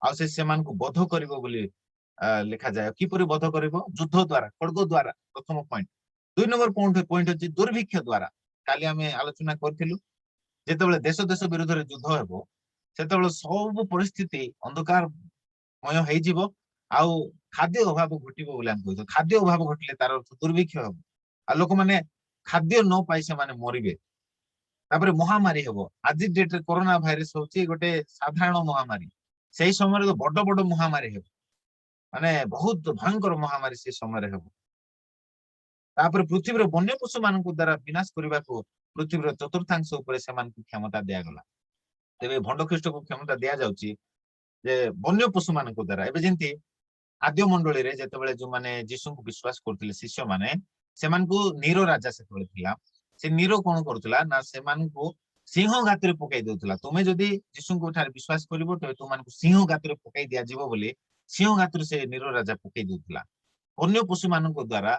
ଆଉ ସେ ସେମାନଙ୍କୁ ବଧ କରିବ ବୋଲି ଲେଖାଯାଏ। କିପରି ବଧ କରିବ? ଯୁଦ୍ଧ ଦ୍ୱାରା, ଖଡ୍ଗ ଦ୍ୱାରା, ପ୍ରଥମ ପଏଣ୍ଟ। 2 ନମ୍ବର ପଏଣ୍ଟ ଅଛି ଦୁର୍ଭିକ୍ଷ ଦ୍ୱାରା। କାଲି ଆମେ ଆଲୋଚନା କରିଥିଲୁ, ଯେତେବେଳେ ଦେଶ ଦେଶ ବିରୁଦ୍ଧରେ ଯୁଦ୍ଧ ହେବ ସେତେବେଳେ ସବୁ ପରିସ୍ଥିତି ଅନ୍ଧକାରମୟ ହେଇଯିବ ଆଉ ଖାଦ୍ୟ ଅଭାବ ଘଟିବ ବୋଲି ଆମେ କହିଥାଉ। ଖାଦ୍ୟ ଅଭାବ ଘଟିଲେ ତାର ଦୁର୍ଭିକ୍ଷ ହେବ, ଆଉ ଲୋକମାନେ ଖାଦ୍ୟ ନ ପାଇ ସେମାନେ ମରିବେ। ତାପରେ ମହାମାରୀ ହେବ। ଆଜି ଡେଟରେ କରୋନା ଭାଇରସ ହଉଛି ଗୋଟେ ସାଧାରଣ ମହାମାରୀ। ସେଇ ସମୟରେ ତ ବଡ ବଡ ମହାମାରୀ ହେବ, ମାନେ ବହୁତ ଭୟଙ୍କର ମହାମାରୀ ସେ ସମୟରେ ହେବ। ତାପରେ ପୃଥିବୀର ବନ୍ୟ ପଶୁ ମାନଙ୍କ ଦ୍ୱାରା ବିନାଶ କରିବାକୁ ପୃଥିବୀର ଚତୁର୍ଥାଂଶ ଉପରେ ସେମାନଙ୍କୁ କ୍ଷମତା ଦିଆଗଲା। ତେବେ ଭଣ୍ଡ ଖ୍ରୀଷ୍ଟକୁ କ୍ଷମତା ଦିଆଯାଉଛି ଯେ ବନ୍ୟ ପଶୁ ମାନଙ୍କ ଦ୍ୱାରା। ଏବେ ଯେମିତି ଆଦ୍ୟ ମଣ୍ଡଳୀରେ ଯେତେବେଳେ ଯୋଉମାନେ ଯୀଶୁଙ୍କୁ ବିଶ୍ୱାସ କରୁଥିଲେ ଶିଷ୍ୟମାନେ, ସେମାନଙ୍କୁ ନୀର ରାଜା ସେତେବେଳେ ଥିଲା। ସେ ନୀର କଣ କରୁଥିଲା ନା ସେମାନଙ୍କୁ ସିଂହ ଗାତରେ ପକାଇ ଦଉଥିଲା। ତୁମେ ଯଦି ଯୀଶୁଙ୍କୁ ଠାରେ ବିଶ୍ୱାସ କରିବ ତେବେ ତୁମମାନଙ୍କୁ ସିଂହ ଗାତରେ ପକାଇ ଦିଆଯିବ ବୋଲି ସିଂହ ଗାତରେ ସେ ନୀର ରାଜା ପକାଇ ଦଉଥିଲା। ଅନ୍ୟ ପଶୁ ମାନଙ୍କ ଦ୍ୱାରା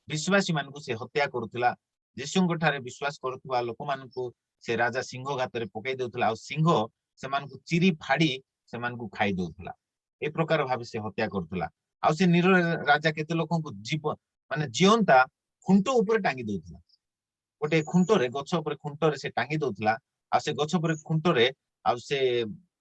ବିଶ୍ୱାସୀ ମାନଙ୍କୁ ସେ ହତ୍ୟା କରୁଥିଲା ଯୀଶୁଙ୍କ ଠାରେ ବିଶ୍ୱାସ କରୁଥିବା ଲୋକମାନଙ୍କୁ ସେ ରାଜା ସିଂହ ଗାତରେ ପକେଇ ଦଉଥିଲା ଆଉ ସିଂହ ସେମାନଙ୍କୁ ଚିରି ଫାଡି ସେମାନଙ୍କୁ ଖାଇ ଦଉଥିଲା ଏ ପ୍ରକାର ଭାବେ ସେ ହତ୍ୟା କରୁଥିଲା ଆଉ ସେ ନିର ରାଜା କେତେ ଲୋକଙ୍କୁ ମାନେ ଜିଅନ୍ତା ଖୁଣ୍ଟ ଉପରେ ଟାଙ୍ଗି ଦଉଥିଲା ଗୋଟେ ଖୁଣ୍ଟରେ ଗଛ ଉପରେ ଖୁଣ୍ଟରେ ସେ ଟାଙ୍ଗି ଦଉଥିଲା ଆଉ ସେ ଗଛ ଉପରେ ଖୁଣ୍ଟରେ ଆଉ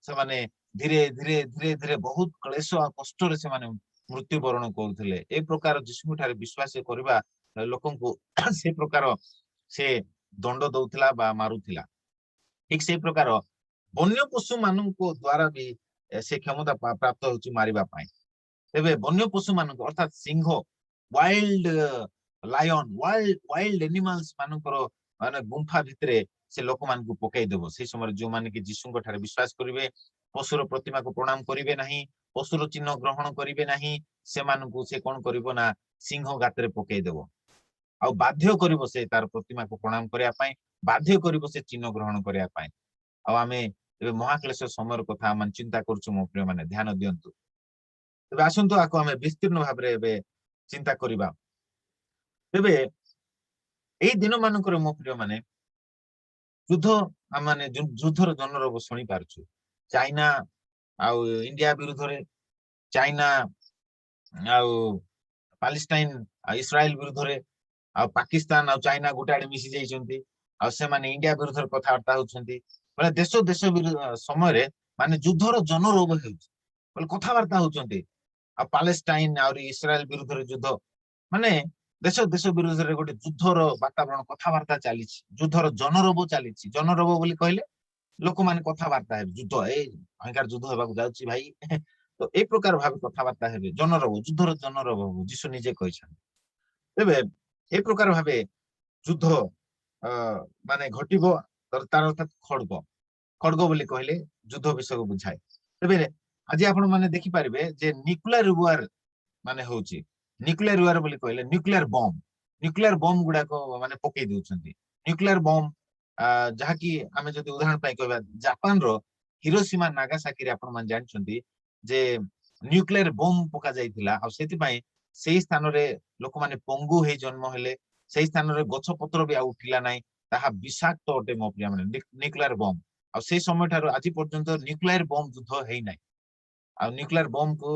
ସେମାନେ ଧୀରେ ଧୀରେ ଧୀରେ ଧୀରେ ବହୁତ କ୍ଲେଶ ଆଉ କଷ୍ଟରେ ସେମାନେ ମୃତ୍ୟୁବରଣ କରୁଥିଲେ ଏ ପ୍ରକାର ଯୀଶୁଙ୍କ ଠାରେ ବିଶ୍ୱାସ କରିବା ଲୋକଙ୍କୁ ସେ ପ୍ରକାର ସେ ଦଣ୍ଡ ଦଉଥିଲା ବା ମାରୁଥିଲା ଠିକ ସେଇ ପ୍ରକାର ବନ୍ୟ ପଶୁ ମାନଙ୍କ ଦ୍ୱାରା ବି ସେ କ୍ଷମତା ପ୍ରାପ୍ତ ହଉଛି ମାରିବା ପାଇଁ ତେବେ ବନ୍ୟ ପଶୁ ମାନଙ୍କୁ ଅର୍ଥାତ ସିଂହ ୱାଇଲ୍ଡ ଲାୟନ ୱାଇଲ୍ଡ ଏନିମାଲ୍ସ ମାନଙ୍କର ମାନେ ଗୁମ୍ଫା ଭିତରେ ସେ ଲୋକମାନଙ୍କୁ ପକେଇଦେବ ସେଇ ସମୟରେ ଯୋଉମାନେ କି ଯୀଶୁଙ୍କ ଠାରେ ବିଶ୍ୱାସ କରିବେ ପଶୁର ପ୍ରତିମାକୁ ପ୍ରଣାମ କରିବେ ନାହିଁ ପଶୁର ଚିହ୍ନ ଗ୍ରହଣ କରିବେ ନାହିଁ ସେମାନଙ୍କୁ ସେ କଣ କରିବ ନା ସିଂହ ଗାତରେ ପକେଇଦେବ ଆଉ ବାଧ୍ୟ କରିବ ସେ ତାର ପ୍ରତିମାକୁ ପ୍ରଣାମ କରିବା ପାଇଁ ବାଧ୍ୟ କରିବ ସେ ଚିହ୍ନ ଗ୍ରହଣ କରିବା ପାଇଁ ଆଉ ଆମେ ଏବେ ମହାକ୍ଲେଶ ସମୟର କଥା ଆମେ ଚିନ୍ତା କରୁଛୁ ମୋ ପ୍ରିୟ ମାନେ ଧ୍ୟାନ ଦିଅନ୍ତୁ ତେବେ ଆସନ୍ତୁ ଆକୁ ଆମେ ବିସ୍ତୀର୍ଣ୍ଣ ଭାବରେ ଏବେ ଚିନ୍ତା କରିବା ତେବେ ଏଇ ଦିନ ମାନଙ୍କରେ ମୋ ପ୍ରିୟ ମାନେ ଯୁଦ୍ଧ ଆମେ ଯୁଦ୍ଧର ଜନରବ ଶୁଣି ପାରୁଛୁ ଚାଇନା ଆଉ ଇଣ୍ଡିଆ ବିରୁଦ୍ଧରେ ଚାଇନା ଆଉ ପାଲେଷ୍ଟାଇନ ଆଉ ଇସ୍ରାଏଲ ବିରୁଦ୍ଧରେ ଆଉ ପାକିସ୍ତାନ ଆଉ ଚାଇନା ଗୋଟେ ଆଡେ ମିଶି ଯାଇଛନ୍ତି ଆଉ ସେମାନେ ଇଣ୍ଡିଆ ବିରୁଦ୍ଧରେ କଥାବାର୍ତ୍ତା ହଉଛନ୍ତି ବୋଲେ ଦେଶ ସମୟରେ ମାନେ ଯୁଦ୍ଧର ଜନରୋଗ ହେଉଛି ବୋଲେ କଥାବାର୍ତ୍ତା ହଉଛନ୍ତି ଆଉ ପାଲେଷ୍ଟାଇନ ଆହୁରି ଇସ୍ରାଏଲ ବିରୁଦ୍ଧରେ ଯୁଦ୍ଧ ମାନେ ଦେଶ ବିରୁଦ୍ଧରେ ଗୋଟେ ଯୁଦ୍ଧର ବାତାବରଣ କଥାବାର୍ତ୍ତା ଚାଲିଛି ଯୁଦ୍ଧର ଜନରୋଗ ଚାଲିଛି ଜନରୋଗ ବୋଲି କହିଲେ ଲୋକମାନେ କଥାବାର୍ତ୍ତା ହେବେ ଯୁଦ୍ଧ ଏଇ ଭୟଙ୍କର ଯୁଦ୍ଧ ହେବାକୁ ଯାଉଛି ଭାଇ ତ ଏଇ ପ୍ରକାର ଭାବେ କଥାବାର୍ତ୍ତା ହେବେ ଜନରୋଗ ଯୁଦ୍ଧର ଜନରୋଗ ଯୀଶୁ ନିଜେ କହିଛନ୍ତି ତେବେ এই প্রকার ভাবে যুদ্ধ মানে ঘটিব তার অর্থাৎ খড়গ খড়গ বলি কহিলে যুদ্ধ বিষয়କୁ ବୁଝାଏ ତେବେ ଆଜି ଆପଣ ମାନେ ଦେଖିପାରିବେ ଯେ ନ୍ୟୁକ୍ଲିୟର ୱାର ମାନେ ହଉଛି ନ୍ୟୁକ୍ଲିୟର ୱାର ବୋଲି କହିଲେ ନ୍ୟୁକ୍ଲିୟର ବମ୍ ଗୁଡାକ ମାନେ ପକେଇ ଦଉଛନ୍ତି ନ୍ୟୁକ୍ଲିୟର ବମ୍ ଯାହାକି ଆମେ ଯଦି ଉଦାହରଣ ପାଇଁ କହିବା ଜାପାନର ହିରୋସୀମା ନାଗାସାକିରେ ଆପଣ ମାନେ ଜାଣିଛନ୍ତି ଯେ ନ୍ୟୁକ୍ଲିୟର ବମ୍ ପକା ଯାଇଥିଲା ଆଉ ସେଥିପାଇଁ ସେଇ ସ୍ଥାନରେ ଲୋକମାନେ ପଙ୍ଗୁ ହେଇ ଜନ୍ମ ହେଲେ ସେଇ ସ୍ଥାନରେ ଗଛ ପତ୍ର ବି ଆଉ ଉଠିଲା ନାହିଁ ତାହା ବିଷାକ୍ତ ଅଟେ ମୋ ପ୍ରିୟ ମାନେ ନ୍ୟୁକ୍ଲିୟର ବମ୍ ଆଉ ସେଇ ସମୟ ଠାରୁ ଆଜି ପର୍ଯ୍ୟନ୍ତ ନ୍ୟୁକ୍ଲିୟର ବମ୍ ଯୁଦ୍ଧ ହେଇନାହିଁ ଆଉ ନ୍ୟୁକ୍ଲିୟର ବମ୍ କୁ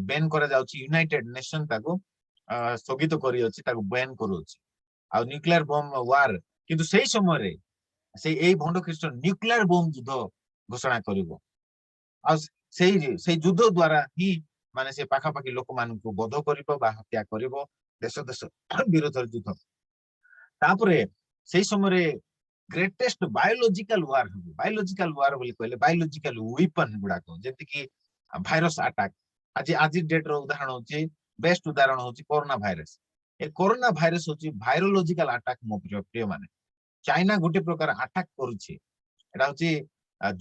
ବ୍ୟାନ୍ କରାଯାଉଛି ୟୁନାଇଟେଡ ନେସନ ତାକୁ ସ୍ଥଗିତ କରିଅଛି ତାକୁ ବ୍ୟାନ୍ କରୁଅଛି ଆଉ ନ୍ୟୁକ୍ଲିୟର ବମ୍ ୱାର କିନ୍ତୁ ସେଇ ସମୟରେ ଏଇ ଭଣ୍ଡ ଖ୍ରୀଷ୍ଟ ନ୍ୟୁକ୍ଲିୟର ବମ୍ ଯୁଦ୍ଧ ଘୋଷଣା କରିବ ଆଉ ସେଇ ଯୁଦ୍ଧ ଦ୍ୱାରା ହିଁ ମାନେ ସେ ପାଖାପାଖି ଲୋକମାନଙ୍କୁ ବଧ କରିବ ବା ହତ୍ୟା କରିବ ଦେଶ ବିରୋଧରେ ଯୁଦ୍ଧ ତାପରେ ସେଇ ସମୟରେ ଗ୍ରେଟେଷ୍ଟ ବାୟୋଲୋଜିକାଲ ୱାର ବୋଲି କହିଲେ ବାୟୋଲୋଜିକାଲ ୱେପନ ଗୁଡାକ ଯେମିତିକି ଭାଇରସ ଆଟାକ ଆଜି ଡେଟ ର ଉଦାହରଣ ହଉଛି ବେଷ୍ଟ ଉଦାହରଣ ହଉଛି କରୋନା ଭାଇରସ ଏ କରୋନା ଭାଇରସ ହଉଛି ଭାଇରୋଲୋଜିକାଲ ଆଟାକ ମୋ ପ୍ରିୟ ମାନେ ଚାଇନା ଗୋଟେ ପ୍ରକାର ଆଟାକ କରୁଛି ଏଟା ହଉଛି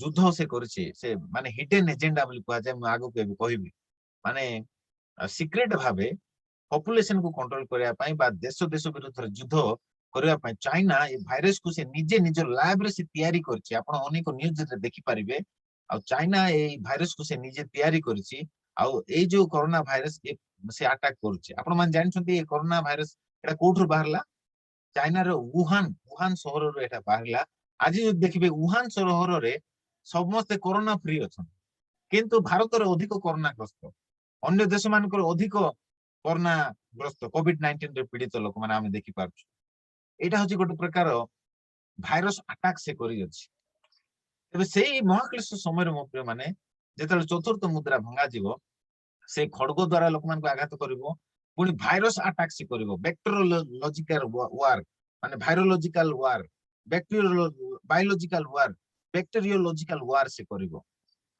ଯୁଦ୍ଧ ସେ କରୁଛି ସେ ମାନେ ହିଡେନ ଏଜେଣ୍ଡା ବୋଲି କୁହାଯାଏ ମୁଁ ଆଗକୁ ଏବେ କହିବି ମାନେ ସିକ୍ରେଟ ଭାବେ ପପୁଲେସନ କୁ କଣ୍ଟ୍ରୋଲ କରିବା ପାଇଁ ବା ଦେଶ ବିରୁଦ୍ଧରେ ଯୁଦ୍ଧ କରିବା ପାଇଁ ଚାଇନା ଏ ଭାଇରସକୁ ସେ ନିଜ ଲ୍ୟାବ ରେ ସେ ତିଆରି କରିଛି ଆପଣ ଅନେକ ନ୍ୟୁଜରେ ଦେଖିପାରିବେ ଆଉ ଚାଇନା ଏଇ ଭାଇରସକୁ ସେ ନିଜେ ତିଆରି କରିଛି ଆଉ ଏଇ ଯୋଉ କରୋନା ଭାଇରସ ସେ ଆଟାକ କରୁଛି ଆପଣ ମାନେ ଜାଣିଛନ୍ତି ଏ କରୋନା ଭାଇରସ ଏଟା କୋଉଠୁ ବାହାରିଲା ଚାଇନାର ଉହାନ ସହରରୁ ଏଟା ବାହାରିଲା ଆଜି ଯଦି ଦେଖିବେ ଉହାନ ସହରରେ ସମସ୍ତେ କରୋନା ଫ୍ରି ଅଛନ୍ତି କିନ୍ତୁ ଭାରତରେ ଅଧିକ କରୋନା ଗ୍ରସ୍ତ ଅନ୍ୟ ଦେଶ ମାନଙ୍କର ଅଧିକ କରୋନା ଗ୍ରସ୍ତ କୋଭିଡ-19 ରେ ପୀଡିତ ଲୋକମାନେ ଆମେ ଦେଖିପାରୁଛୁ ଏଇଟା ହଉଛି ଗୋଟେ ପ୍ରକାର ଭାଇରସ ଆଟାକ ସେ କରିଅଛି ତେବେ ସେଇ ମହାକ୍ଲେଶ ସମୟରେ ମୋ ପ୍ରିୟ ମାନେ ଯେତେବେଳେ ଚତୁର୍ଥ ମୁଦ୍ରା ଭଙ୍ଗାଯିବ ସେ ଖଡଗ ଦ୍ୱାରା ଲୋକମାନଙ୍କୁ ଆଘାତ କରିବ ପୁଣି ଭାଇରସ ଆଟାକ ସେ କରିବ ବ୍ୟାକ୍ଟେରିଓଲୋଜିକାଲ ୱାର ମାନେ ଭାଇରୋଲୋଜିକାଲ ୱାର ବାୟୋଲୋଜିକାଲ ୱାର ବ୍ୟାକ୍ଟେରିଓଲୋଜିକାଲ ୱାର ସେ କରିବ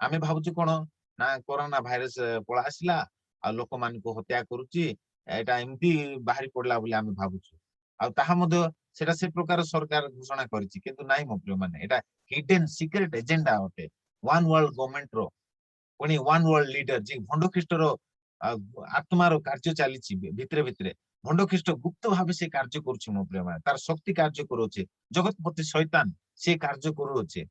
ଆମେ ଭାବୁଛୁ କଣ ନା କରୋନା ଭାଇରସ ପଳା ଆସିଲା ଆଉ ଲୋକମାନଙ୍କୁ ହତ୍ୟା କରୁଛି ଏଇଟା ଏମିତି ବାହାରି ପଡିଲା ବୋଲି ଆମେ ଭାବୁଛୁ ଆଉ ତାହା ମଧ୍ୟ ସେଟା ସେ ପ୍ରକାର ସରକାର ଘୋଷଣା କରିଛି କିନ୍ତୁ ନାଇଁ ମୋ ପ୍ରିୟ ମାନେ ଏଟା ହିଡେନ ସିକ୍ରେଟ ଏଜେଣ୍ଡା ଅଟେ ୱାନ୍ ୱାର୍ଲଡ ଗଭର୍ଣ୍ଣମେଣ୍ଟ ର ପୁଣି ୱାନ୍ ୱାର୍ଲଡ ଲିଡର ଯେ ଭଣ୍ଡ ଖ୍ରୀଷ୍ଟର ଆତ୍ମାର କାର୍ଯ୍ୟ ଚାଲିଛି ଭିତରେ ଭଣ୍ଡ ଖ୍ରୀଷ୍ଟ ଗୁପ୍ତ ଭାବେ ସେ କାର୍ଯ୍ୟ କରୁଛି ମୋ ପ୍ରିୟ ମାନେ ତାର ଶକ୍ତି କାର୍ଯ୍ୟ କରୁଅଛି ଜଗତପତି ଶୈତାନ ସେ କାର୍ଯ୍ୟ କରୁଅଛି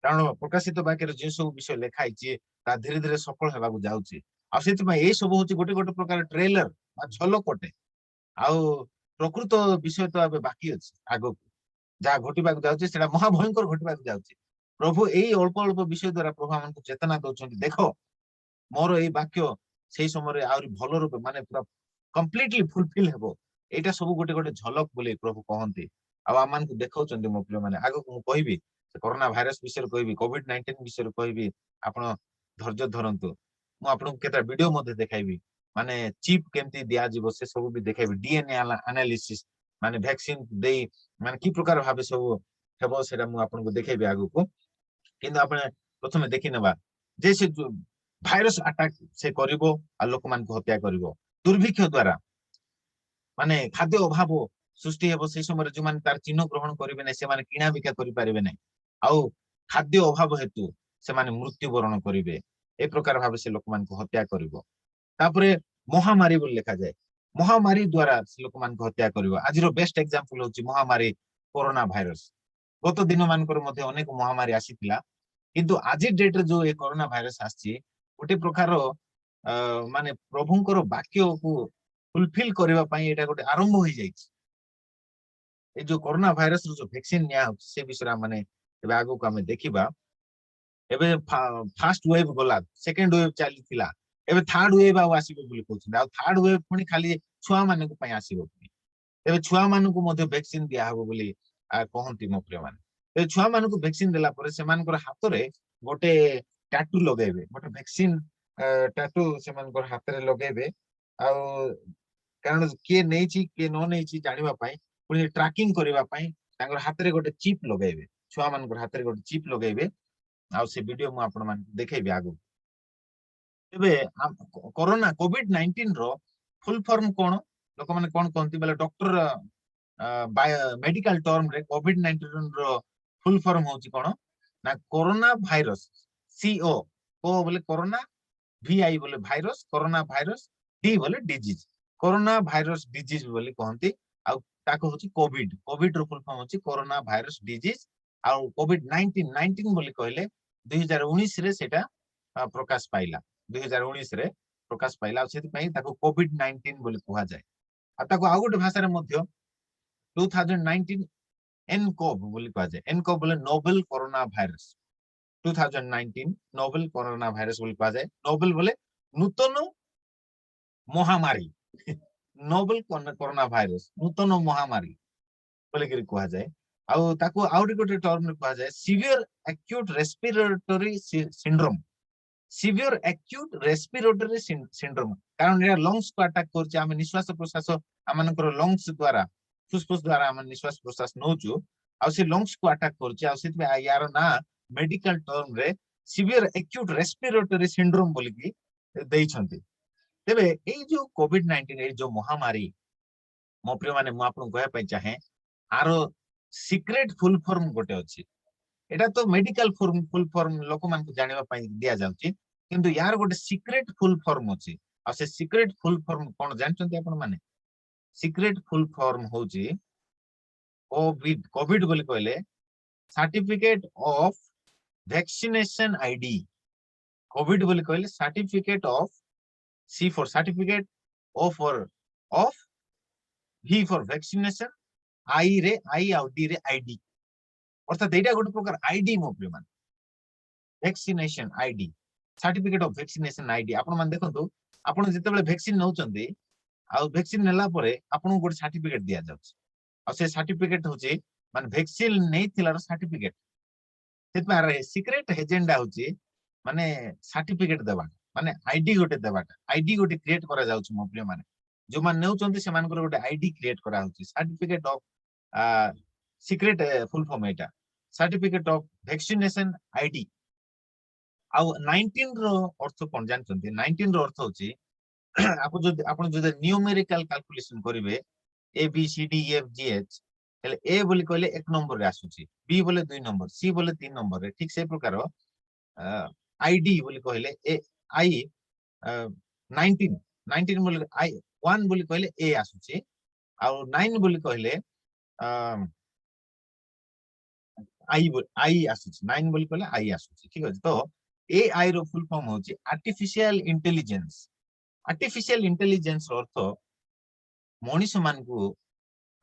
କାରଣ ପ୍ରକାଶିତ ବାକ୍ୟରେ ଯେଉଁ ସବୁ ବିଷୟ ଲେଖା ହେଇଛି ତା ଧୀରେ ଧୀରେ ସଫଳ ହେବାକୁ ଯାଉଛି ଆଉ ସେଥିପାଇଁ ଏଇ ସବୁ ହଉଛି ଗୋଟେ ଗୋଟେ ପ୍ରକାର ଟ୍ରେଲର ବା ଝଲକଟେ ଆଉ ପ୍ରକୃତ ବିଷୟ ତ ଏବେ ବାକି ଅଛି ଆଗକୁ ଯାହା ଘଟିବାକୁ ଯାଉଛି ସେଟା ମହାଭୟଙ୍କର ଘଟିବାକୁ ଯାଉଛି ପ୍ରଭୁ ଏଇ ଅଳ୍ପ ଅଳ୍ପ ବିଷୟ ଦ୍ଵାରା ପ୍ରଭୁ ଆମକୁ ଚେତନା ଦଉଛନ୍ତି ଦେଖ ମୋର ଏଇ ବାକ୍ୟ ସେଇ ସମୟରେ ଆହୁରି ଭଲ ରୂପେ ମାନେ ପୁରା କମ୍ପ୍ଲିଟଲି ଫୁଲଫିଲ ହେବ ଏଇଟା ସବୁ ଗୋଟେ ଗୋଟେ ଝଲକ ବୋଲି ପ୍ରଭୁ କହନ୍ତି ଆଉ ଆମମାନଙ୍କୁ ଦେଖାଉଛନ୍ତି ମୋ ପ୍ରିୟ ମାନେ ଆଗକୁ ମୁଁ କହିବି ସେ କରୋନା ଭାଇରସ ବିଷୟରେ କହିବି COVID-19 ବିଷୟରେ କହିବି ଆପଣ ଧୈର୍ଯ୍ୟ ଧରନ୍ତୁ ମୁଁ ଆପଣଙ୍କୁ କେତେ ଭିଡିଓ ମଧ୍ୟ ଦେଖାଇବି ମାନେ ଚିପ୍ କେମିତି ଦିଆଯିବ ସେ ସବୁ ବି ଦେଖାଇବି DNA ଆନାଲିସିସ୍ ମାନେ ଭ୍ୟାକ୍ସିନ ଦେଇ ମାନେ କି ପ୍ରକାର ଭାବେ ସବୁ ହେବ ସେଟା ମୁଁ ଆପଣଙ୍କୁ ଦେଖେଇବି ଆଗକୁ କିନ୍ତୁ ଆପଣ ପ୍ରଥମେ ଦେଖିନେବା ଯେ ସେ ଭାଇରସ ଆଟାକ ସେ କରିବ ଆଉ ଲୋକମାନଙ୍କୁ ହତ୍ୟା କରିବ ଦୁର୍ଭିକ୍ଷ ଦ୍ଵାରା ମାନେ ଖାଦ୍ୟ ଅଭାବ ସୃଷ୍ଟି ହେବ ସେଇ ସମୟରେ ଯୋଉମାନେ ତାର ଚିହ୍ନ ଗ୍ରହଣ କରିବେ ନାହିଁ ସେମାନେ କିଣା ବିକା କରିପାରିବେ ନାହିଁ ଆଉ ଖାଦ୍ୟ ଅଭାବ ହେତୁ ସେମାନେ ମୃତ୍ୟୁବରଣ କରିବେ ଏ ପ୍ରକାର ଭାବେ ସେ ଲୋକମାନଙ୍କୁ ହତ୍ୟା କରିବ ତାପରେ ମହାମାରୀ ବୋଲି ଲେଖାଯାଏ ମହାମାରୀ ଦ୍ଵାରା ସେ ଲୋକମାନଙ୍କୁ ହତ୍ୟା କରିବ ଆଜିର ବେଷ୍ଟ ଏକ୍ସାମ୍ପଲ ହଉଛି ମହାମାରୀ କରୋନା ଭାଇରସ ଗତ ଦିନ ମାନଙ୍କର ମଧ୍ୟ ଅନେକ ମହାମାରୀ ଆସିଥିଲା କିନ୍ତୁ ଆଜି ଡେଟରେ ଯୋଉ ଏ କରୋନା ଭାଇରସ ଆସିଛି ଗୋଟେ ପ୍ରକାର ମାନେ ପ୍ରଭୁଙ୍କର ବାକ୍ୟକୁ ଫୁଲଫିଲ କରିବା ପାଇଁ ଏଇଟା ଗୋଟେ ଆରମ୍ଭ ହେଇଯାଇଛି ଏ ଯୋଉ କରୋନା ଭାଇରସ ର ଯୋଉ ଭ୍ୟାକ୍ସିନ ନିଆହଉଛି ସେ ବିଷୟରେ ମାନେ ଏବେ ଆଗକୁ ଆମେ ଦେଖିବା ଏବେ ଫାର୍ଷ୍ଟ ୱେଭ ଗଲା ସେକେଣ୍ଡ ୱେଭ ଚାଲିଥିଲା ଏବେ ଥାର୍ଡ ୱେଭ ଆଉ ଆସିବ ବୋଲି କହୁଛନ୍ତି ଆଉ ଥାର୍ଡ ୱେଭ ପୁଣି ଖାଲି ଛୁଆ ମାନଙ୍କ ପାଇଁ ଆସିବ ପୁଣି ଏବେ ଛୁଆ ମାନଙ୍କୁ ମଧ୍ୟ ଭ୍ୟାକ୍ସିନ ଦିଆହବ ବୋଲି କହନ୍ତି ମୋ ପ୍ରିୟ ମାନେ ଏ ଛୁଆ ମାନଙ୍କୁ ଭ୍ୟାକ୍ସିନ ଦେଲା ପରେ ସେମାନଙ୍କର ହାତରେ ଗୋଟେ ଟାଟୁ ଲଗେଇବେ ଗୋଟେ ଭ୍ୟାକ୍ସିନ ଟାଟୁ ସେମାନଙ୍କର ହାତରେ ଲଗେଇବେ ଆଉ କାରଣ କିଏ ନେଇଛି କିଏ ନ ନେଇଛି ଜାଣିବା ପାଇଁ ପୁଣି ଟ୍ରାକିଂ କରିବା ପାଇଁ ତାଙ୍କର ହାତରେ ଗୋଟେ ଚିପ୍ ଲଗେଇବେ ଛୁଆ ମାନଙ୍କର ହାତରେ ଗୋଟେ ଚିପ୍ ଲଗେଇବେ ଆଉ ସେ ଭିଡିଓ ମୁଁ ଆପଣ ମାନଙ୍କୁ ଦେଖେଇବି ଆଗକୁ ଏବେ କରୋନା COVID-19 ର ଫୁଲ ଫର୍ମ କଣ ଲୋକମାନେ କଣ କହନ୍ତି ବୋଲେ ଡକ୍ଟର ମେଡିକାଲ ଟର୍ମରେ COVID-19 ର ଫୁଲ ଫର୍ମ ହଉଛି କଣ ନା କରୋନା ଭାଇରସ CO ବୋଲେ କରୋନା VI ବୋଲେ ଭାଇରସ କରୋନା ଭାଇରସ D ବୋଲେ ଡିଜିଜ କରୋନା ଭାଇରସ ଡିଜିଜ ବୋଲି କହନ୍ତି ଆଉ ତାକୁ ହଉଛି କୋଭିଡ ର ଫୁଲ ଫର୍ମ ହଉଛି କରୋନା ଭାଇରସ ଡିଜିଜ ଆଉ COVID-19 ବୋଲି କହିଲେ 2019 ରେ ସେଟା ପ୍ରକାଶ ପାଇଲା 2019 ରେ ପ୍ରକାଶ ପାଇଲା ଆଉ ସେଥିପାଇଁ ତାକୁ COVID-19 ବୋଲି କୁହାଯାଏ ଆଉ ତାକୁ ଆଉ ଗୋଟେ ଭାଷାରେ ମଧ୍ୟ 2019 nCoV ବୋଲି କୁହାଯାଏ nCoV ବୋଲେ Nobel corona virus 2019 Nobel corona virus ବୋଲି କୁହାଯାଏ ନୋବେଲ ବୋଲେ ନୂତନ ମହାମାରୀ ନୋବେଲ କରୋନା ଭାଇରସ ନୂତନ ମହାମାରୀ ବୋଲିକିରି କୁହାଯାଏ ଆଉ ତାକୁ ଆହୁରି ଗୋଟେ ଟର୍ମରେ କୁହାଯାଏ severe acute respiratory syndrome severe acute respiratory syndrome କାରଣ ଏଟା ଲଙ୍ଗସ କୁ ଆଟାକ କରୁଛି ଆମେ ନିଶ୍ୱାସ ପ୍ରଶ୍ୱାସ ଆମମାନଙ୍କର ଲଙ୍ଗସ ଦ୍ଵାରା ଫୁସଫୁସ ଦ୍ଵାରା ଆମେ ନିଶ୍ୱାସ ପ୍ରଶ୍ୱାସ ନଉଛୁ ଆଉ ସେ ଲଙ୍ଗସ କୁ ଆଟାକ କରୁଛି ଆଉ ସେଥିପାଇଁ ୟାର ନାଁ ମେଡିକାଲ ଟର୍ମରେ ସିଭିୟର ଆକ୍ୟୁଟ ରେସ୍ପିରେଟୋରୀ ସିଣ୍ଡ୍ରୋମ ବୋଲିକି ଦେଇଛନ୍ତି ତେବେ ଏଇ ଯୋଉ COVID-19 ଏଇ ଯୋଉ ମହାମାରୀ ମୋ ପ୍ରିୟ ମାନେ ମୁଁ ଆପଣଙ୍କୁ କହିବା ପାଇଁ ଚାହେଁ ଆର ସିକ୍ରେଟ ଫୁଲ ଫର୍ମ ଗୋଟେ ଅଛି ଏଟା ତ ମେଡିକାଲ ଫୁଲ ଫର୍ମ ଲୋକମାନଙ୍କୁ ଜାଣିବା ପାଇଁ ଦିଆଯାଉଛି କିନ୍ତୁ ୟାର ଗୋଟେ ସିକ୍ରେଟ ଫୁଲ ଫର୍ମ ଅଛି ଆଉ ସେ ସିକ୍ରେଟ ଫୁଲ ଫର୍ମ କଣ ଜାଣିଛନ୍ତି ଆପଣ ମାନେ ସିକ୍ରେଟ ଫୁଲ ଫର୍ମ ହଉଛି କୋଭିଡ ବୋଲି କହିଲେ certificate of vaccination ID Covid ବୋଲି କହିଲେ certificate of C for certificate, O for of, V for vaccination, I ଆଉ D ରେ ID ଅର୍ଥାତ ଏଇଟା ଗୋଟେ ପ୍ରକାର ଆଇଡି ମୋ ପ୍ରିୟ ମାନେ vaccination ID certificate of vaccination ID ଆପଣ ମାନେ ଦେଖନ୍ତୁ ଆପଣ ଯେତେବେଳେ ଭ୍ୟାକ୍ସିନ ନଉଛନ୍ତି ଆଉ ଭ୍ୟାକ୍ସିନ ନେଲା ପରେ ଆପଣଙ୍କୁ ଗୋଟେ ସାର୍ଟିଫିକେଟ ଦିଆଯାଉଛି ଆଉ ସେ ସାର୍ଟିଫିକେଟ ହଉଛି ମାନେ ଭ୍ୟାକ୍ସିନ ନେଇଥିଲାର ସାର୍ଟିଫିକେଟ ସେଥିପାଇଁ ସିକ୍ରେଟ ଏଜେଣ୍ଡା ହଉଛି ମାନେ ସାର୍ଟିଫିକେଟ ଦେବା ମାନେ ଆଇଡି ଗୋଟେ ଦେବାଟା ଆଇଡି ଗୋଟେ କ୍ରିଏଟ କରାଯାଉଛି ମୋ ପ୍ରିୟ ମାନେ ଯୋଉମାନେ ନେଉଛନ୍ତି ସେମାନଙ୍କର ଗୋଟେ ଆଇଡି କ୍ରିଏଟ କରାହଉଛି certificate of secret full form ଏଇଟା ସାର୍ଟିଫିକେଟ ଅଫ ଭ୍ୟାକ୍ସିନେସନ ଆଇଡି ଆଉ 19 ର ଅର୍ଥ କଣ ଜାଣିଛନ୍ତି 19 ର ଅର୍ଥ ହଉଛି ଆପଣ ଯଦି ନ୍ୟୁମେରିକାଲ କାଲକୁଲେସନ କରିବେ ABCDEFGH ହେଲେ A ବୋଲି କହିଲେ 1 ନମ୍ବରରେ ଆସୁଛି B ବୋଲେ 2 ନମ୍ବର C ବୋଲେ 3 ନମ୍ବରରେ ଠିକ ସେ ପ୍ରକାର ଆଇଡି ବୋଲି କହିଲେ I 19 ବୋଲି I 1 ବୋଲି କହିଲେ A ଆସୁଛି ଆଉ 9 ବୋଲି କହିଲେ I ଆସୁଛି 9 ବୋଲି କହିଲେ I ଆସୁଛି ଠିକ ଅଛି ତ एआई रो फुल फॉर्म होची आर्टिफिशियल इंटेलिजेंस। आर्टिफिशियल इंटेलिजेंस रो अर्थ मनुष्य मान को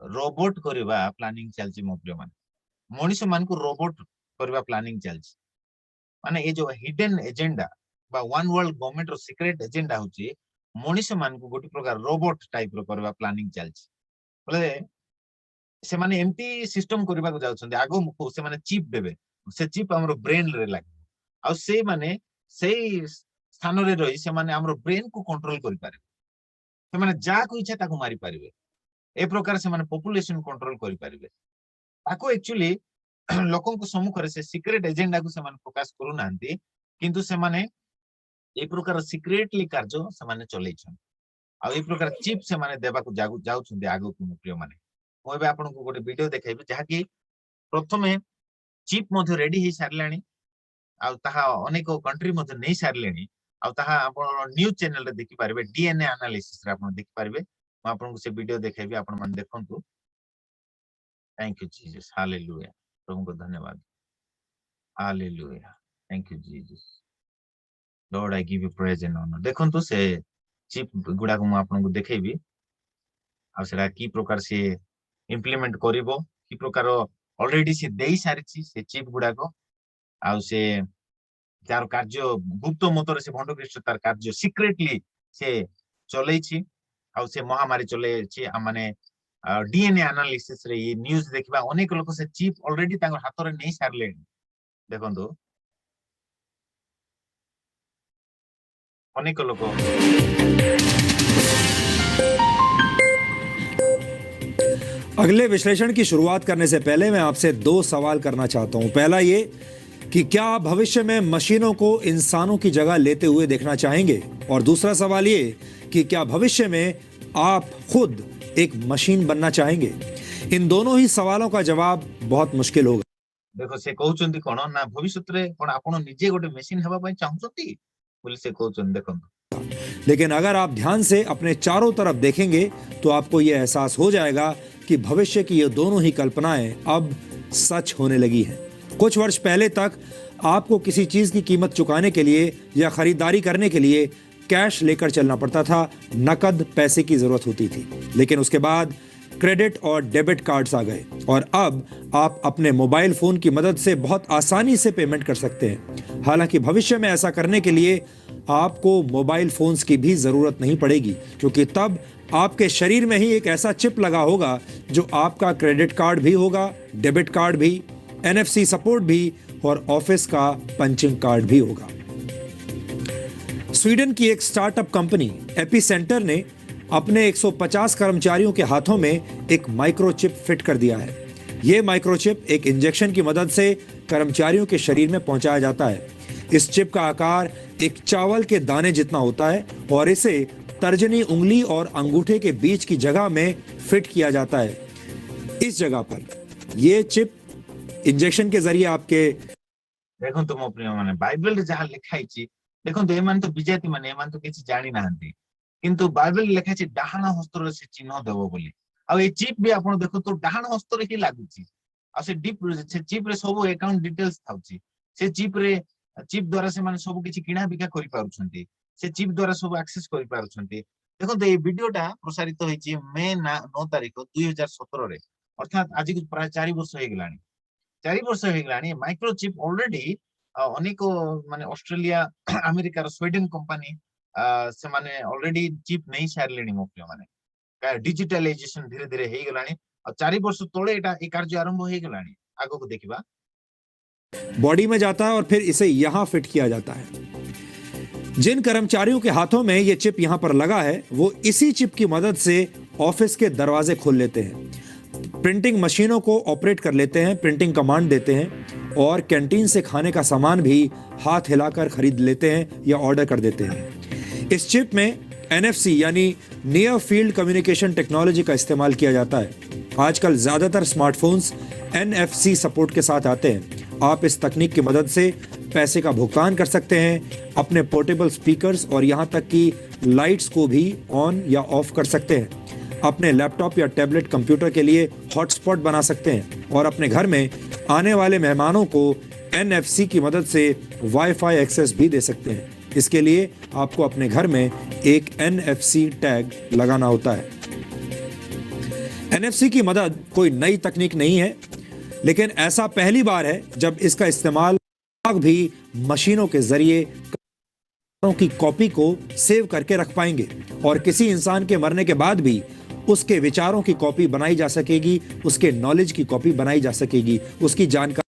रोबोट करबा प्लानिंग चलची मो प्रिय माने। मनुष्य मान को रोबोट करबा प्लानिंग चलची माने ये जो हिडन एजेंडा बा वन वर्ल्ड गवर्नमेंट रो सीक्रेट एजेंडा होची मनुष्य मान को गोटे प्रकार रोबोट टाइप रो करबा प्लानिंग चलची। बोले से माने एमटी सिस्टम करबा को जाउछन आगो मुखो से माने चिप देबे से चिप हमरो ब्रेन रे लागे आ से माने सेई स्थान रे रही से माने हमरो ब्रेन को कंट्रोल करि पारे से माने जा को इच्छा ताको मारी पारिबे ए प्रकार से माने पॉपुलेशन कंट्रोल करि पारिबे ताको एक्चुअली लोकन को सम्मुख रे से सीक्रेट एजेंडा को से माने प्रकाश करू नांती किंतु से माने ए प्रकार सीक्रेटली कार्य से माने चलै छन आ ए प्रकार चिप से माने देबा को जाउछन आगो को प्रिय माने मो एबे आपन को गोटे वीडियो देखाइबे जहा कि प्रथमे चिप मध्ये रेडी हे सारलानी आ ताहा अनेक कंट्री मध्ये नै सारलेनी आ ताहा आपन न्यूज चैनल रे देखि पारबे डीएनए एनालिसिस रे आपन देखि पारबे म आपन को से वीडियो देखाइबे आपन मन देखंतु। थैंक यू जीसस हालेलुया प्रभु को धन्यवाद hallelujah thank you Jesus Lord I give you praise and honour. देखंतु से चिप गुडा को म आपन को देखाइबी आ सेरा की प्रकार से इम्प्लीमेंट करिवो की प्रकार ऑलरेडी से देई सारिछि से चिप गुडा को आ से तार कार्य गुप्त मतरे से भंड कृष्ण तार कार्य सीक्रेटली से चलैछि आ से महामारी चलैछि आ माने डीएनए एनालिसिस रे ये न्यूज़ देखबा अनेक लोक से चिप ऑलरेडी तांग हाथ रे नै सारले देखंतु अनेक लोक अगले विश्लेषण की शुरुआत करने से पहले मैं आपसे 2 सवाल करना चाहता हूं। पहला ये कि क्या आप भविष्य में मशीनों को इंसानों की जगह लेते हुए देखना चाहेंगे, और दूसरा सवाल ये कि क्या भविष्य में आप खुद एक मशीन बनना चाहेंगे। इन दोनों ही सवालों का जवाब बहुत मुश्किल होगा। देखो से कहउचंती कोन ना भविष्य रे कोन आपण निजे गोटे मशीन हेबा पई चाहउचंती बोली से कहउचन देखंतु। लेकिन अगर आप ध्यान से अपने चारों तरफ देखेंगे तो आपको यह एहसास हो जाएगा कि भविष्य की ये दोनों ही कल्पनाएं अब सच होने लगी हैं। कुछ वर्ष पहले तक आपको किसी चीज की कीमत चुकाने के लिए या खरीदारी करने के लिए कैश लेकर चलना पड़ता था, नकद पैसे की जरूरत होती थी। लेकिन उसके बाद क्रेडिट और डेबिट कार्ड्स आ गए और अब आप अपने मोबाइल फोन की मदद से बहुत आसानी से पेमेंट कर सकते हैं। हालांकि भविष्य में ऐसा करने के लिए आपको मोबाइल फोन्स की भी जरूरत नहीं पड़ेगी, क्योंकि तब आपके शरीर में ही एक ऐसा चिप लगा होगा जो आपका क्रेडिट कार्ड भी होगा, डेबिट कार्ड भी, NFC सपोर्ट भी और ऑफिस का पंचिंग कार्ड भी होगा। स्वीडन की एक स्टार्टअप कंपनी एपिसेंटर ने अपने 150 कर्मचारियों के हाथों में एक माइक्रोचिप फिट कर दिया है। यह माइक्रोचिप एक इंजेक्शन की मदद से कर्मचारियों के शरीर में पहुंचाया जाता है। इस चिप का आकार एक चावल के दाने जितना होता है और इसे तर्जनी उंगली और अंगूठे के बीच की जगह में फिट किया जाता है। इस जगह पर यह चिप इंजेक्शन के जरिए आपके देखो तुम प्रिय माने बाइबल रे जहां लिखाई छी देखो तो एमान तो विजेती माने एमान तो किछि जानि नाहंती किंतु बाइबल लिखा छी डाहाना हस्तर से चिन्ह देबो बोली आ ए चिप भी आपण देखो तो डाहाना हस्तर ही लागुची आ से डीप से चिप रे सब अकाउंट डिटेल्स थाउची से चिप द्वारा से माने सब किछि किणा बिका करि पारुछंती से चिप द्वारा सब एक्सेस करि पारुछंती। देखो तो ए वीडियोटा प्रसारित होई छी मे 9 तारिख 2017 रे अर्थात आज को प्राय 4 वर्ष हो गेलानी 4 वर्ष हो गेलानी माइक्रोचिप ऑलरेडी अनेक माने ऑस्ट्रेलिया अमेरिका स्वीडन कंपनी से माने ऑलरेडी चिप नहीं सारलेनी मो प्रिय माने डिजिटलाइजेशन धीरे धीरे हे गेलानी और 4 वर्ष तोळे एटा ए कार्य आरंभ हो गेलानी आगो को देखिबा बॉडी में जाता है और फिर इसे यहां फिट किया जाता है। जिन कर्मचारियों के हाथों में ये चिप यहां पर लगा है वो इसी चिप की मदद से ऑफिस के दरवाजे खोल लेते हैं, प्रिंटिंग मशीनों को ऑपरेट कर लेते हैं, प्रिंटिंग कमांड देते हैं और कैंटीन से खाने का सामान भी हाथ हिलाकर खरीद लेते हैं या ऑर्डर कर देते हैं। इस चिप में NFC यानी नियर फील्ड कम्युनिकेशन टेक्नोलॉजी का इस्तेमाल किया जाता है। आजकल ज्यादातर स्मार्टफोन्स NFC सपोर्ट के साथ आते हैं। आप इस तकनीक की मदद से पैसे का भुगतान कर सकते हैं, अपने पोर्टेबल स्पीकर्स और यहाँ तक कि लाइट्स को भी ऑन या ऑफ कर सकते हैं, अपने लैपटॉप या टैबलेट कंप्यूटर के लिए हॉटस्पॉट बना सकते हैं और अपने घर में आने वाले मेहमानों को NFC की मदद से वाईफाई एक्सेस भी दे सकते हैं। इसके लिए आपको अपने घर में एक NFC टैग लगाना होता है। NFC की मदद कोई नई तकनीक नहीं है, लेकिन ऐसा पहली बार है जब इसका इस्तेमाल भी मशीनों के जरिए की कॉपी को सेव करके रख पाएंगे और किसी इंसान के मरने के बाद भी उसके विचारों की कॉपी बनाई जा सकेगी, उसके नॉलेज की कॉपी बनाई जा सकेगी, उसकी जानकारी।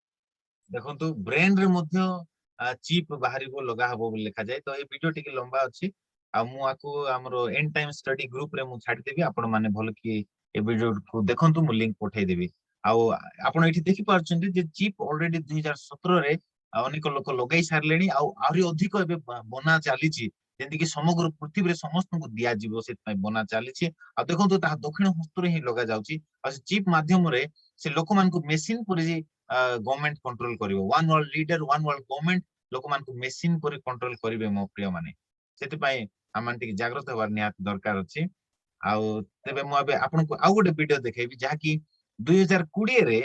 देखो ब्रेन रे मध्य चिप बाहरी को लगा हबो बोली लिखा जाए। तो ये वीडियो टिके लंबा अछि आ मु आकु हमरो एंड टाइम स्टडी ग्रुप रे मु छाडी देबी। आपण माने भल कि ए वीडियो को देखंतु, मु लिंक पठै देबी। आ आपण एठी देखि पारछन्ती जे चिप ऑलरेडी 2017 रे अनेक लोक लगाई सारलेनी आ आउरी अधिक एबे बना चालीची, जेंति कि समग्र पृथ्वी रे समस्त को दिया जीवो से बना चालीची। आ देखंतु ता दक्षिण हस्त रे ही लगा जाउची आ चिप माध्यम रे से लोक मान को मेसिन पर जे गवर्नमेंट कंट्रोल करिवो। One world leader one world government लोक मान को मेसिन पर कंट्रोल करिवे मो प्रिय माने। सेति पई आमान टिक जागृत होबार निहात दरकार अछि। आ तेबे मु अबे आपन को आ गोटे वीडियो देखेबी जहा कि 2020 रे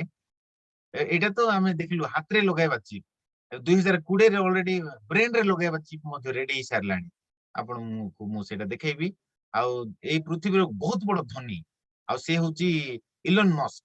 एटा तो आमे देखलु हाथ रे लगाइबा चिप। 2020 रे ऑलरेडी ब्रेन रे लगाइबा चिप मध्ये रेडी ही सारलानी। आपन को मु सेटा देखेबी। आ एई पृथ्वी रो बहुत बड़ धनी आ से होची इलन मस्क,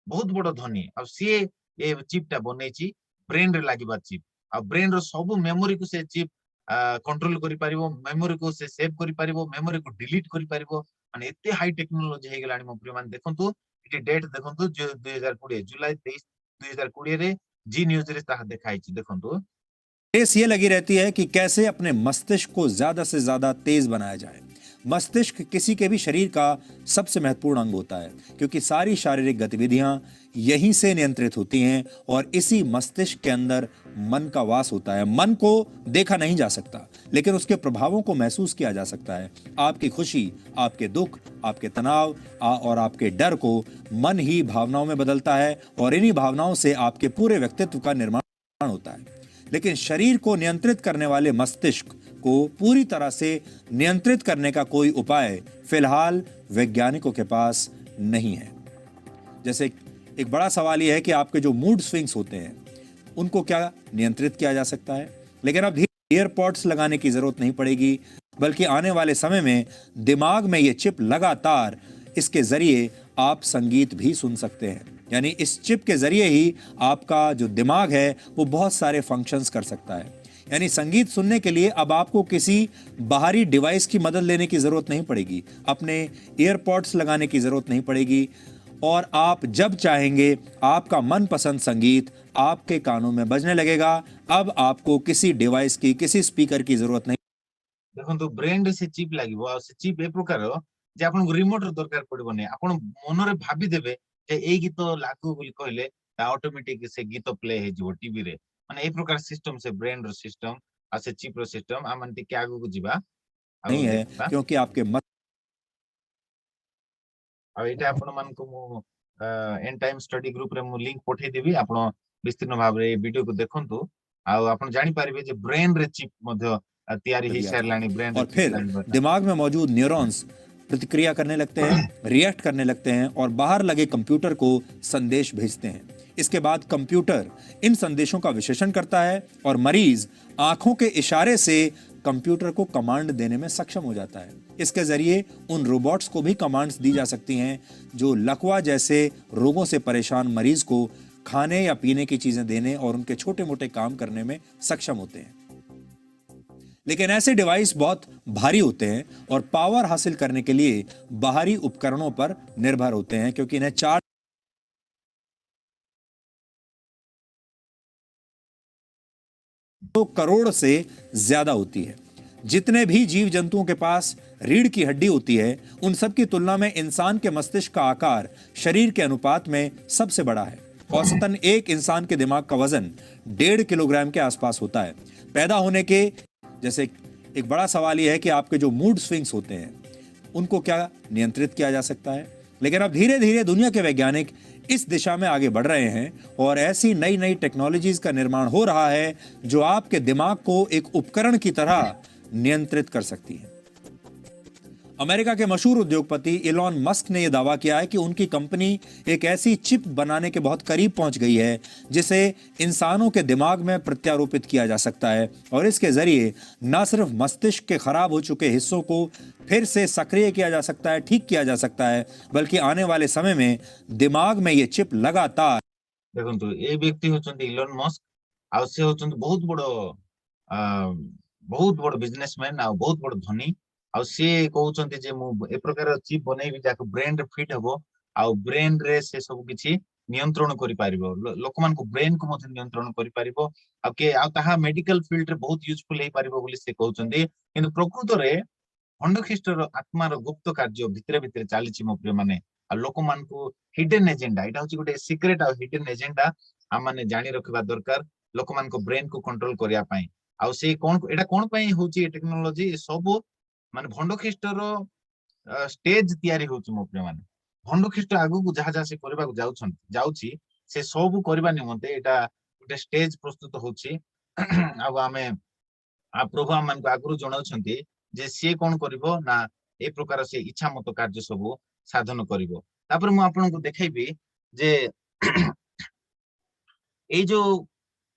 बहुत बड़ धनी। आ से ए चिपटा बनेची ब्रेन रे लागिबा चिप। आ ब्रेन रो सब मेमोरी को से चिप कंट्रोल करि परिबो, मेमोरी को से सेव करि परिबो, मेमोरी को डिलीट करि परिबो। माने एते हाई टेक्नोलॉजी हे गेलानी मो प्रिय मान। देखंतु इटी डेट देखंतु 2020 जुलाई 23 2020 रे जी न्यूज रे ताहा देखाइछि। देखंतु रेस ये लगी रहती है कि कैसे अपने मस्तिष्क को ज्यादा से ज्यादा तेज बनाया जाए। मस्तिष्क किसी के भी शरीर का सबसे महत्वपूर्ण अंग होता है, क्योंकि सारी शारीरिक गतिविधियां यहीं से नियंत्रित होती हैं और इसी मस्तिष्क के अंदर मन का वास होता है। मन को देखा नहीं जा सकता, लेकिन उसके प्रभावों को महसूस किया जा सकता है। आपकी खुशी, आपके दुख, आपके तनाव और आपके डर को मन ही भावनाओं में बदलता है और इन्हीं भावनाओं से आपके पूरे व्यक्तित्व का निर्माण होता है। लेकिन शरीर को नियंत्रित करने वाले मस्तिष्क को पूरी तरह से नियंत्रित करने का कोई उपाय फिलहाल वैज्ञानिकों के पास नहीं है। जैसे एक बड़ा सवाल यह है कि आपके जो मूड स्विंग्स होते हैं उनको क्या नियंत्रित किया जा सकता है। लेकिन अब एयरपॉड्स लगाने की जरूरत नहीं पड़ेगी, बल्कि आने वाले समय में दिमाग में ये चिप लगातार इसके जरिए आप संगीत भी सुन सकते हैं। यानी इस चिप के जरिए ही आपका जो दिमाग है वो बहुत सारे फंक्शंस कर सकता है। यानी संगीत सुनने के लिए अब आपको किसी बाहरी डिवाइस की मदद लेने की जरूरत नहीं पड़ेगी, अपने ईयरपॉड्स लगाने की जरूरत नहीं पड़ेगी और आप जब चाहेंगे आपका मनपसंद संगीत आपके कानों में बजने लगेगा। अब आपको किसी डिवाइस की, किसी स्पीकर की जरूरत नहीं। देखो ब्रेन रे से चिप लागिबो आ से चिप ए प्रकार जे आपन को रिमोट रो दरकार पड़िबो नै। आपन मन रे भाबी देबे जे ए गीत लागू बोली कहले ऑटोमेटिक से गीत प्ले हे जिवो टीवी रे। माने ए प्रकार सिस्टम से ब्रेन रो सिस्टम आ से चिप रो सिस्टम आमन टिके आगु को जिबा नहीं है, क्योंकि आपके आ एटा आपन मान को मु एंड टाइम स्टडी ग्रुप रे मु लिंक पठै देबी। आपन विस्तीर्ण भाव रे वीडियो को देखंतु आ आपन जानि पारिबे जे ब्रेन रे चिप मध्य तैयारी ही सारलानी। ब्रेन और फिर दिमाग में मौजूद न्यूरॉन्स प्रतिक्रिया करने लगते हैं, रिएक्ट करने लगते हैं और बाहर लगे कंप्यूटर को संदेश भेजते हैं। इसके बाद कंप्यूटर इन संदेशों का विश्लेषण करता है और मरीज आंखों के इशारे से कंप्यूटर को कमांड देने में सक्षम हो जाता है। इसके जरिए उन रोबोट्स को भी कमांड्स दी जा सकती हैं जो लकवा जैसे रोगों से परेशान मरीज को खाने या पीने की चीजें देने और उनके छोटे मोटे काम करने में सक्षम होते हैं। लेकिन ऐसे डिवाइस बहुत भारी होते हैं और पावर हासिल करने के लिए बाहरी उपकरणों पर निर्भर होते हैं, क्योंकि इन्हें चार्ज तो करोड़ से ज्यादा होती है। जितने भी जीव जंतुओं के पास रीढ़ की हड्डी होती है उन सब की तुलना में इंसान के मस्तिष्क का आकार शरीर के अनुपात में सबसे बड़ा है। औसतन एक इंसान के दिमाग का वजन 1.5 किलोग्राम के आसपास होता है। पैदा होने के जैसे एक बड़ा सवाल यह है कि आपके जो मूड स्विंग्स होते हैं उनको क्या नियंत्रित किया जा सकता है। लेकिन अब धीरे धीरे दुनिया के वैज्ञानिक इस दिशा में आगे बढ़ रहे हैं और ऐसी नई नई टेक्नोलॉजीज का निर्माण हो रहा है जो आपके दिमाग को एक उपकरण की तरह नियंत्रित कर सकती है। अमेरिका के मशहूर उद्योगपति इलॉन मस्क ने यह दावा किया है कि उनकी कंपनी एक ऐसी चिप बनाने के बहुत करीब पहुंच गई है जिसे इंसानों के दिमाग में प्रत्यारोपित किया जा सकता है और इसके जरिए न सिर्फ मस्तिष्क के खराब हो चुके हिस्सों को फिर से सक्रिय किया जा सकता है, ठीक किया जा सकता है, बल्कि आने वाले समय में दिमाग में ये चिप लगातार देखो ये व्यक्ति होचंती इलोन मस्क आ से होचंती बहुत बड़ बिजनेसमैन आ बहुत बड़ धनी आ से कहउचंती जे मु ए प्रकार चिप बनेबी जाको ब्रेन रे फिट हबो आ ब्रेन रे से सब किछि नियंत्रण करि पारिबो लोकमान को ब्रेन को मते नियंत्रण करि पारिबो आ के आ ताहा मेडिकल फील्ड रे बहुत यूजफुल हे पारिबो बोली से कहउचंती किंतु प्रकृत रे खंडख्रीष्टर आत्मार गुप्त कार्य भितरे भितरे चलीछि मो प्रिय माने आ लोकमान को हिडन एजेंडा एटा होछि गोटे सीक्रेट आ हिडन एजेंडा हम माने जानि रखबा दरकार लोकमान को ब्रेन को कंट्रोल करिया पई आ से कोन एटा कोन पई होछि टेक्नोलॉजी सब माने खंडख्रीष्टर स्टेज तयारी होछि मो प्रिय माने खंडख्रीष्ट आगु को जहा जहा से करबा को जाउछि से सब करबा निमंते एटा गोटे स्टेज प्रस्तुत होछि आ आमे आ प्रभु हम को आगु जणाउछंती जे से कोन करिवो ना ए प्रकार से इच्छा मत कार्य सब साधन करिवो तापर मु आपन को देखाइबी जे ए जो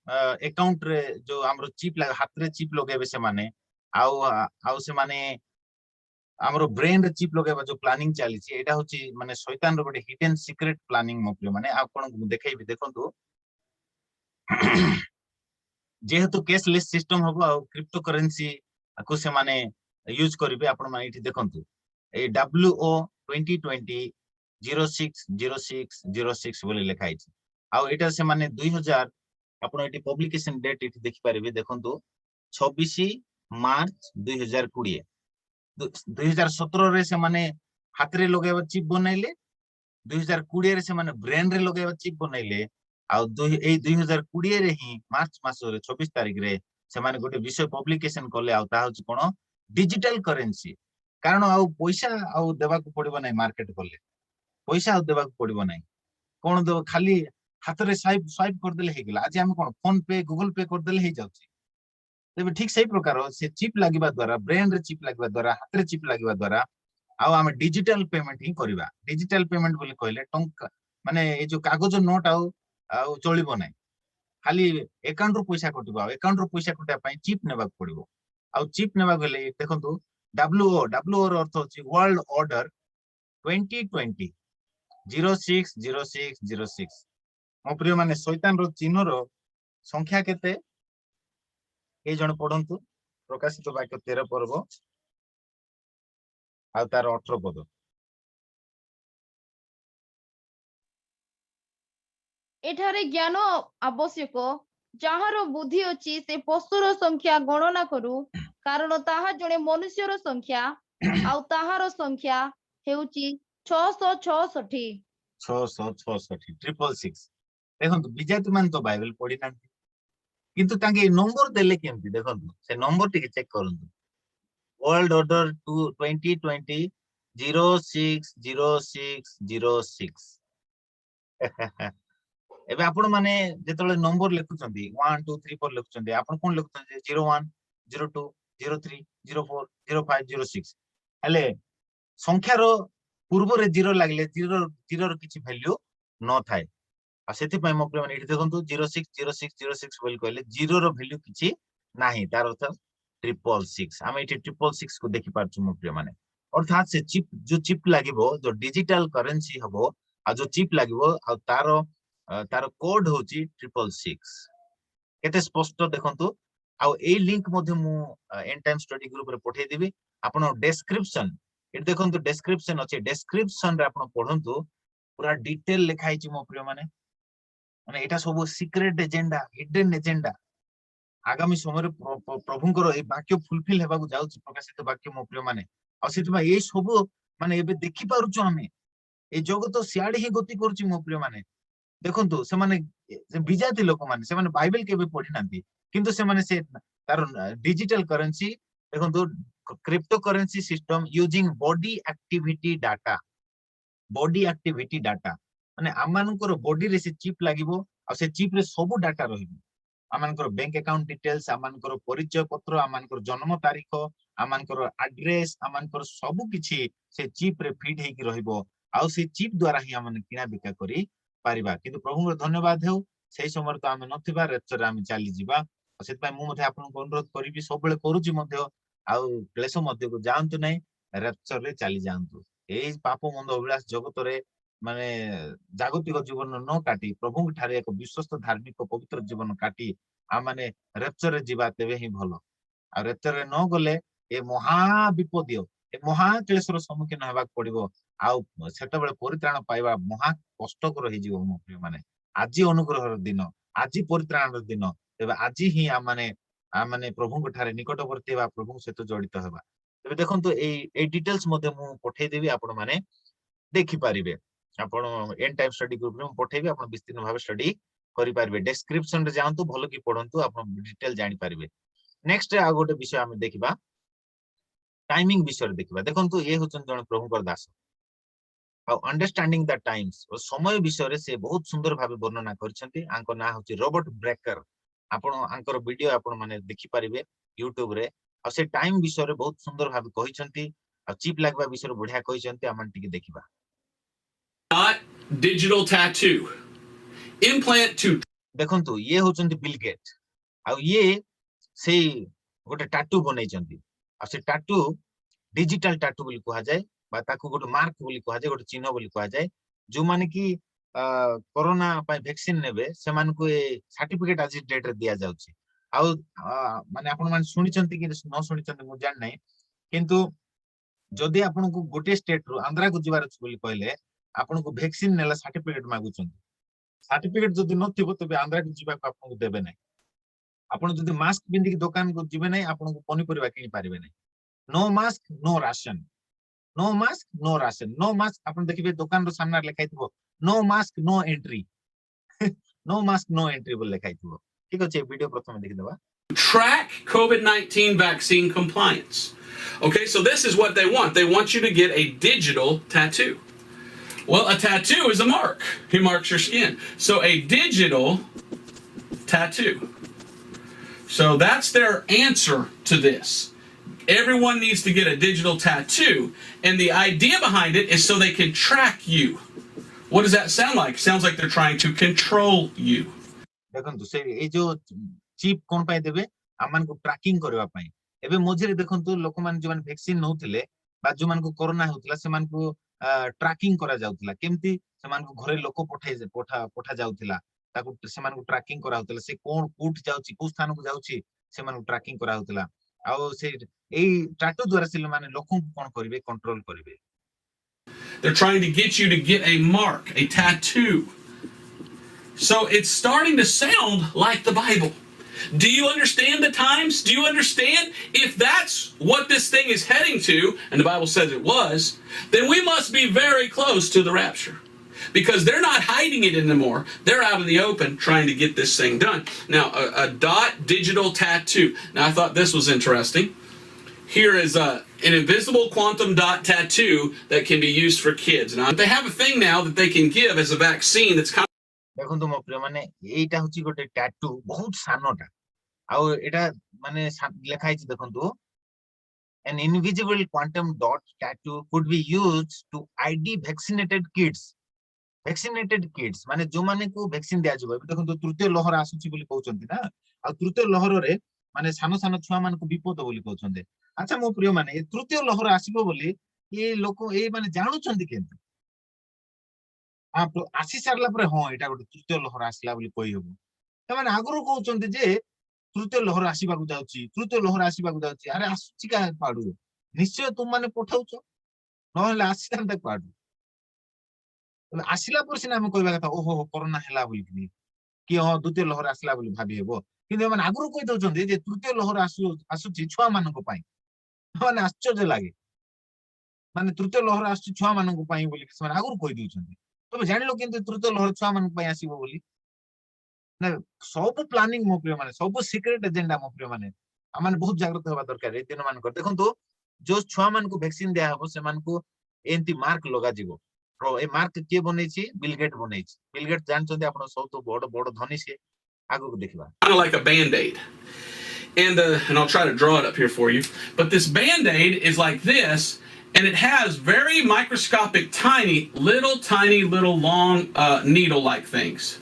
अकाउंट रे जो हमरो चिप हाथ रे चिप लगेबे से माने आउ से माने हमरो ब्रेन रे चिप लगेबा जो प्लानिंग चाली छी एटा होची माने शैतान रो गोटे हिडन सीक्रेट प्लानिंग मो माने आपन को देखाइबी देखंतु जेहेतु कैशलेस सिस्टम हबो आ क्रिप्टो करेंसी को से माने यूज करिवे आपण माने इठी देखंतु ए WO 2020 060606 बोली लिखा है आ एटा से माने 2000 आपण एठी पब्लिकेशन डेट इठी देखि पारिबे देखंतु 26 मार्च 2020 2017 रे से माने हाथ रे लगेबा चिप बनाइले 2020 रे से माने ब्रेन रे लगेबा चिप बनाइले आ 2020 रे ही मार्च मास रे 26 तारिख रे से माने गोटे विषय पब्लिकेशन करले आ ता होची कोन डिजिटल करेंसी कारण आ पैसा आ देबा को पड़िबो नै मार्केट करले पैसा आ देबा को पड़िबो नै कोन दो खाली हाथ रे स्वाइप कर देले हे गेला आज हम कोन फोन पे गूगल पे कर देले हे जाउची तबे ठीक सही प्रकार से चिप लागिबा द्वारा ब्रेन रे चिप लागिबा द्वारा हाथ रे चिप लागिबा द्वारा आ हम डिजिटल पेमेंट ही करबा डिजिटल पेमेंट बोली कहले टंका माने ए जो कागज नोट आ चलिबो नै खाली अकाउंट रो पैसा कटिबो अकाउंट रो पैसा कटिया पई चिप नेबा पड़िबो आ चिप नेबा गेले देखंतु WO रो अर्थ होची वर्ल्ड ऑर्डर 2020 060606 मो प्रिय माने शैतान रो चिन्ह रो संख्या केते ए जण पढंतु प्रकाशित वाक्य 13 पर्व आ तार 18 पद एठारे ज्ञान आवश्यक जहार बुद्धि अछि से पशुर संख्या गणना करू कारण ताहा जणे मनुष्यर संख्या आउ ताहार संख्या हेउची 666 666 देखंतु विजाति मान तो बाइबल पढी नांती किंतु तांगे नंबर देले केमती देखंतु से नंबर टिके चेक करंतु वर्ल्ड ऑर्डर 2020 060606 एबे आपण माने जेतले नंबर लिखुचंदी 1 2 3 4 लिखुचंदी आपण कोन लिखुचंदी 01 02 03 04 05 06 हले संख्या रो पूर्व रे 0 लागले 0 रो किछि वैल्यू न थाए आ सेति पय मो प्रेम एठी देखंतु 060606 बोल कहले 0 रो वैल्यू किछि नाही तार अर्थ 666 हम एठी 666 को देखि पारछु मो प्रेम माने अर्थात से चिप जो चिप लागिबो जो डिजिटल करेंसी हबो आ जो चिप लागिबो आ तार कोड होची 666 केते स्पष्ट देखंतु आ ए लिंक मध्ये मु एंड टाइम स्टडी ग्रुप रे पठै देबी आपण डिस्क्रिप्शन ए देखंतु डिस्क्रिप्शन अछि डिस्क्रिप्शन रे आपण पढंतु पूरा डिटेल लिखाई छि मो प्रिय माने एटा सब सीक्रेट एजेंडा हिडन एजेंडा आगामी समय प्रभुंकर ए वाक्य फुलफिल हेबा को जाउछि प्रकाशित वाक्य मो प्रिय माने आ सेतबा ए सब माने एबे देखि पारुछु हमें ए जगत सियाडी ही गति करूछि मो प्रिय माने देखंतु से माने विजाति लोक माने से माने बाइबल केबे पढि नांती किंतु से माने से तार डिजिटल करेंसी देखंतु crypto currency system using body activity data माने आमानकर बॉडी रे से चिप लागिवो आ से चिप रे सब डाटा रहिबो आमानकर बैंक अकाउंट डिटेल्स आमानकर परिचय पत्र आमानकर जन्म तारीख आमानकर एड्रेस आमानकर सब किछि से चिप रे फीड हेकी रहइबो आउ से चिप द्वारा ही आमने किना बिका करी पारिबा किंतु प्रभु धन्यवाद हेउ सेही समय तो आमे नथिबा रेचर आमे चाली जिबा सेत पय मु मध्ये आपनको अनुरोध करिबि सब बेले करूची मध्ये आउ क्लेश मध्ये को जानतु नै रेचर रे चाली जानतु एई पाप मंद अभिलाष जगत रे माने जागतिक जीवन न काटी प्रभु ठारे एक विश्वस्त धार्मिक पवित्र जीवन काटी आ माने रेचर रे जीवा तेबे ही भलो आ रेचर रे न गले ए महा विपदियो ए महा क्लेशर सम्मुखीन हेबाक पड़िबो आउ सेते बेले परित्राण पाइबा महा कष्टकर हि जीव मो प्रिय माने आजि अनुग्रहर दिन आजि परित्राणर दिन तेबे आजि ही आ माने प्रभु ठारे निकटवर्ती हेबा प्रभु सहित जड़ित हेबा तेबे देखंतु ए डिटेल्स मध्ये मु पठै देबी आपण माने देखि पारिबे आपण एन टाइप स्टडी ग्रुप रे पठैबे आपण विस्तीर्ण भाबे स्टडी करि पारिबे डिस्क्रिप्शन रे जांतु भलो कि पढंतु आपण डिटेल जानि पारिबे नेक्स्ट आ गोटे विषय हम देखिबा टाइमिंग विषय देखिबा देखंतु ए होचन जण प्रभुकर दास अंडरस्टैंडिंग द टाइम्स और समय विषय रे से बहुत सुंदर भाबे वर्णना करछंती आंको ना होची रॉबर्ट ब्रेकर आपण आंकर वीडियो आपण माने देखि पारिबे YouTube रे और से टाइम विषय रे बहुत सुंदर भाबे कहिसंती आ चिप लागबा विषय रे बढ़िया कहिसंती आमन टिके देखिबा Not digital tattoo. Implant to देखंतु ये होचंती बिल गेट आ ये से गोटे टैटू बनैचंती आ से टैटू डिजिटल टैटू बोली कहा जाय बा ताकू गोटे मार्क बोली कहा जाय गोटे चिन्ह बोली कहा जाय जो माने कि कोरोना पाई वैक्सीन नेबे से मान को ए सर्टिफिकेट आज डेट रे दिया जाउची आ माने आपण मान सुनिचंती कि न सुनिचंती मु जान नै किंतु जदि आपण को गोटे स्टेट रो आंध्रा को जिवार बोली कहले आपण को वैक्सीन नेला सर्टिफिकेट मागुचंती सर्टिफिकेट जदि नथिबो तबे आंध्रा को जिबा को आपण को देबे नै आपण जदि मास्क पिंदी की दुकान को जिबे नै आपण को पनी परिबा किनि पारिबे नै no mask no ration no mask no ration no mask आपण देखिबे दुकान रो सामने लिखाइतबो no mask no entry no mask no entry बोल लिखाइतबो ठीक अछि वीडियो प्रथम देखि देबा track COVID-19 vaccine compliance. Okay, so this is what they want. They want you to get a digital tattoo. Well, a tattoo is a mark. He marks your skin. So a digital tattoo. So that's their answer to this. Everyone needs to get a digital tattoo, and the idea behind it is so they can track you. What does that sound like? Sounds like they're trying to control you. देखंतु से ए जो chip कोन पाई देबे आमान को trekking करबा पाई एबे मोझे देखंतु लोक मान जो मान वैक्सीन नउथिले बा जो मान को कोरोना होतला से मान को ट्रैकिंग करा जाउतला केमती से मान को घरे लोक पठा जाउतला ताको से मान को ट्रैकिंग करा होतला से कोन कोठ जाउची को स्थान को जाउची से मान को ट्रैकिंग करा होतला आ से एई टैटू द्वारा से माने लोकन को कोन करिवे कंट्रोल करिवे They're trying to get you to get a mark, a tattoo. So it's starting to sound like the Bible. Do you understand the times? Do you understand? If that's what this thing is heading to, and the Bible says it was, then we must be very close to the rapture. Because they're not hiding it anymore. They're out in the open trying to get this thing done. Now, a dot digital tattoo. Now, I thought this was interesting. Here is an invisible quantum dot tattoo that can be used for kids. Now, they have a thing now that they can give as a vaccine that's kind देखंतु मो प्रिय माने एटा होची गोटे tattoo बहुत सानोटा आ एटा माने लेखाइ छि देखंतु an invisible quantum dot tattoo could be used to ID vaccinated kids माने जो माने को वैक्सीन दिया जबो देखंतु तृतीय लहर आसुची बोली कहउचंती ना आ तृतीय लहर रे माने सानो सानो छुआ मान को विपद बोली कहउचंते अच्छा मो प्रिय माने तृतीय लहर आसीबो बोली ए लोक ए माने जानुचंती केंती आप आसी सारला परे हां एटा गोटे तृतीय लहर आसला बोली कहि हबो त माने आगरो कहउचंती जे तृतीय लहर आसीबा को जाउची अरे आसुची का पाडू निश्चय तुम माने पठाउचो न हले आसी तांता पाडू आसिला पर सिना हम कहबा कथा ओहो कोरोना हैला बोली कि हां द्वितीय लहर आसला बोली भाबी हेबो किंतु माने आगरो कहि दउचंती जे तृतीय लहर आसुची छुआ मानन को पाई माने आश्चर्य लागे माने तृतीय लहर आसुची छुआ मानन को पाई बोली माने आगरो कहि दउचंती तबे जानिलो किंतु तृतीय लहर छुआ मानन को पाई आसीबो बोली ना सब प्लानिंग मो प्रिय माने सब सीक्रेट एजेंडा मो प्रिय माने आमान बहुत जागृत होबा दरकार ए दिन मान कर देखंतु जो छुआ मान को वैक्सीन दिया हबो से मान को एंती मार्क लगा जीवो तो ए मार्क के बनै छी बिल गेट जान चंदी आपण सब तो बड़ धनी से आगु को देखिबा of like a band-aid. and I'll try to draw it up here for you. But this Band-Aid is like this, and it has very microscopic, tiny little long needle-like things.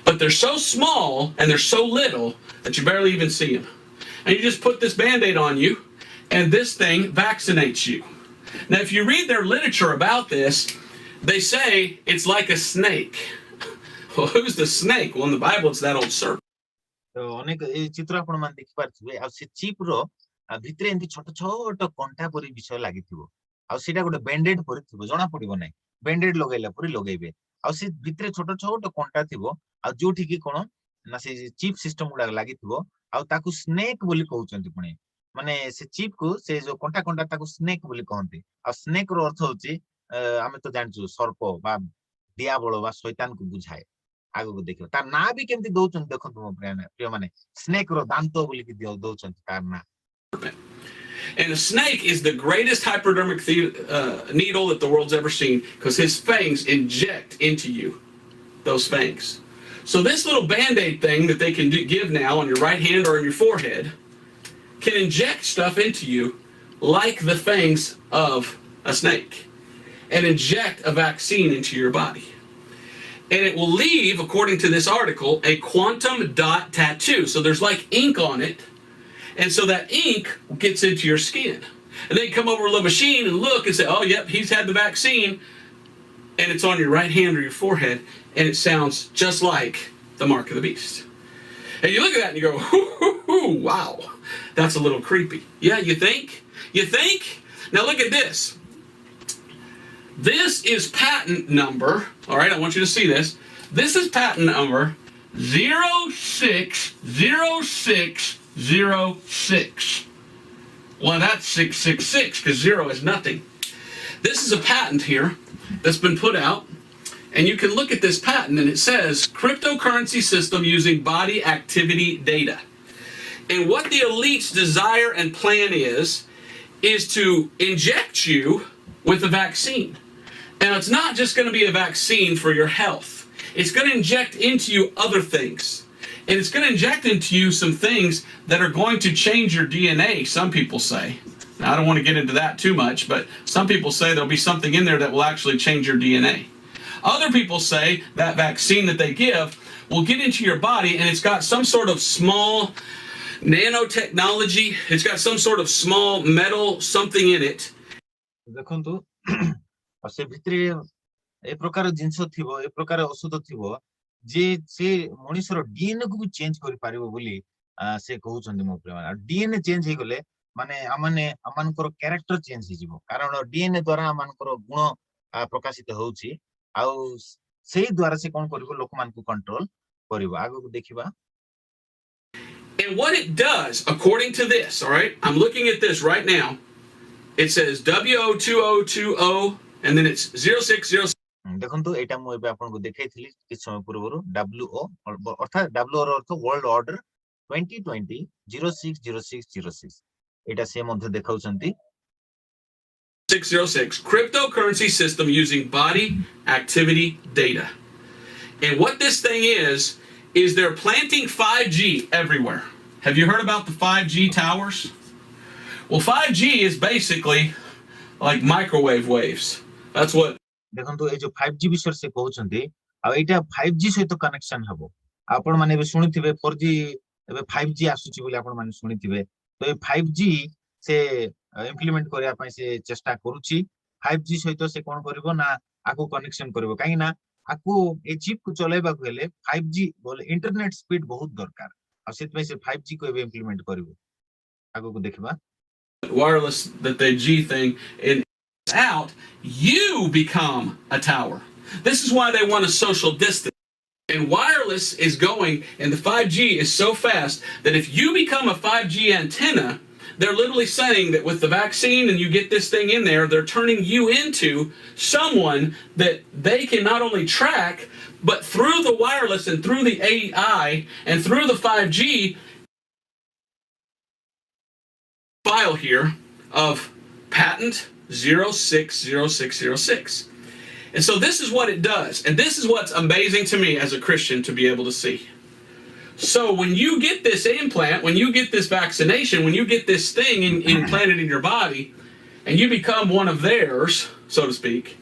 But they're so small and they're so little that you barely even see them. And you just put this Band-Aid on you, and this thing vaccinates you. Now, if you read their literature about this, they say it's like a snake. Well, who's the snake? Well, in the Bible, it's that old serpent. ତ ଅନେକ ଏଇ ଚିତ୍ର ଆପଣ ମାନେ ଦେଖିପାରୁଥିବେ ଆଉ ସେ cheap ର ଭିତରେ ଏମିତି ଛୋଟ ଛୋଟ କଣ୍ଟା ପରି ବିଷୟ ଲାଗିଥିବ ଆଉ ସେଇଟା ଗୋଟେ ବେଣ୍ଡେଡ୍ ପରି ଥିବ ଜଣା ପଡିବ ନାହିଁ ବେଣ୍ଡେଡ୍ ଲଗେଇଲା ପରି ଲଗେଇବେ ଆଉ ସେ ଭିତରେ ଛୋଟ ଛୋଟ କଣ୍ଟା ଥିବ ଆଉ ଯୋଉଠି କି କଣ ନା ସେ ଚିପ୍ ସିଷ୍ଟମ ଗୁଡାକ ଲାଗିଥିବ ଆଉ ତାକୁ ସ୍ନେକ୍ ବୋଲି କହୁଛନ୍ତି ପୁଣି ମାନେ ସେ ଚିପ୍ କୁ ସେ ଯୋଉ କଣ୍ଟା କଣ୍ଟା ତାକୁ ସ୍ନେକ୍ ବୋଲି କହନ୍ତି ଆଉ ସ୍ନେକ୍ ର ଅର୍ଥ ହଉଛି ଆମେ ତ ଜାଣିଛୁ ସର୍ପ ବା ଦିଆବଳ ବା ଶୈତାନକୁ ବୁଝାଏ ଆଗକୁ ଦେଖିବ ତାର ନାଁ ବି କେମିତି ଦଉଛନ୍ତି ଦେଖନ୍ତୁ ମୋ ପ୍ରିୟ ମାନେ ସ୍ନେକ୍ ର ଦାନ୍ତ ବୋଲିକି ଦଉଛନ୍ତି ତାର ନାଁ And a snake is the greatest hypodermic needle that the world's ever seen because his fangs inject into you, those fangs. So this little Band-Aid thing that they can give now on your right hand or on your forehead can inject stuff into you like the fangs of a snake and inject a vaccine into your body. And it will leave, according to this article, a quantum dot tattoo. So there's like ink on it. And so that ink gets into your skin. And then you come over to a little machine and look and say, oh, yep, he's had the vaccine. And it's on your right hand or your forehead. And it sounds just like the mark of the beast. And you look at that and you go, wow, that's a little creepy. Yeah, you think? You think? Now look at this. This is patent number, all right, I want you to see this. This is patent number 060606. Well, that's 666 because 0 is nothing. This is a patent here that's been put out, and you can look at this patent and it says cryptocurrency system using body activity data. And what the elites desire and plan is to inject you with a vaccine. And it's not just going to be a vaccine for your health. It's going to inject into you other things. And it's going to inject into you some things that are going to change your DNA, some people say. Now, I don't want to get into that too much, but some people say there'll be something in there that will actually change your DNA. Other people say that vaccine that they give will get into your body and it's got some sort of small nanotechnology. It's got some sort of small metal something in it. ସେ ଭିତରେ ଏ ପ୍ରକାର ଜିନିଷ ଥିବ ଏ ପ୍ରକାର ଔଷଧ ଥିବ ଯେ ସେ ମଣିଷର ଡିଏନଏ କୁ ବି ଚେଞ୍ଜ କରିପାରିବ ବୋଲି ସେ କହୁଛନ୍ତି ମୋ ପ୍ରିୟ ମାନେ ଡିଏନଏ ଚେଞ୍ଜ ହେଇଗଲେ ମାନେ ଆମମାନଙ୍କର କ୍ୟାରେକ୍ଟର ଚେଞ୍ଜ ହେଇଯିବ କାରଣ ଡିଏନଏ ଦ୍ୱାରା ଆମମାନଙ୍କର ଗୁଣ ପ୍ରକାଶିତ ହଉଛି ଆଉ ସେଇ ଦ୍ୱାରା ସେ କଣ କରିବ ଲୋକମାନଙ୍କୁ କଣ୍ଟ୍ରୋଲ କରିବ ଆଗକୁ ଦେଖିବା And what it does, according to this, all right, I'm looking at this right now. It says WO2020 and then it's 0606. ଦେଖନ୍ତୁ ଏଇଟା ମୁଁ ଏବେ ଆପଣଙ୍କୁ ଦେଖେଇଥିଲି କିଛି ସମୟ ପୂର୍ବରୁ WO ଅର୍ଥାତ WO ର ଅର୍ଥ ୱାର୍ଲଡ ଅର୍ଡର 2020 060606 ଏଇଟା ସେ ମଧ୍ୟ ଦେଖାଉଛନ୍ତି 606 cryptocurrency system using body activity data. And what this thing is they're planting 5G everywhere. Have you heard about the 5G towers? Well, 5G is basically like microwave waves. That's what. ଦେଖନ୍ତୁ ଏଇ ଯୋଉ 5G ବିଷୟରେ ସେ କହୁଛନ୍ତି ଆଉ ଏଇଟା 5G ସହିତ connection ହବ ଆପଣ ମାନେ ଏବେ ଶୁଣିଥିବେ 4G ଏବେ 5G ଆସୁଛି ବୋଲି ଆପଣ ମାନେ ଶୁଣିଥିବେ ତ ଏ 5G ସେ ଇମ୍ପ୍ଲିମେଣ୍ଟ କରିବା ପାଇଁ ସେ ଚେଷ୍ଟା କରୁଛି 5G ସହିତ ସେ କଣ କରିବ ନା ଆକୁ କନେକ୍ସନ କରିବ କାହିଁକି ନା ଆକୁ ଏ ଚିପ୍ କୁ ଚଲେଇବାକୁ ହେଲେ 5G ବୋଲେ ଇଣ୍ଟରନେଟ ସ୍ପିଡ ବହୁତ ଦରକାର ଆଉ ସେଥିପାଇଁ ସେ 5G କୁ ଏବେ ଇମ୍ପ୍ଲିମେଣ୍ଟ କରିବ ଆଗକୁ ଦେଖିବା wireless that the G thing and out, you become a tower. This is why they want a social distance. And wireless is going, and the 5G is so fast that if you become a 5G antenna, they're literally saying that with the vaccine and you get this thing in there, they're turning you into someone that they can not only track, but through the wireless and through the AI and through the 5G file here of patent 060606. And so this is what it does. And this is what's amazing to me as a Christian to be able to see. So when you get this implant, when you get this vaccination, when you get this thing implanted in your body, and you become one of theirs, so to speak,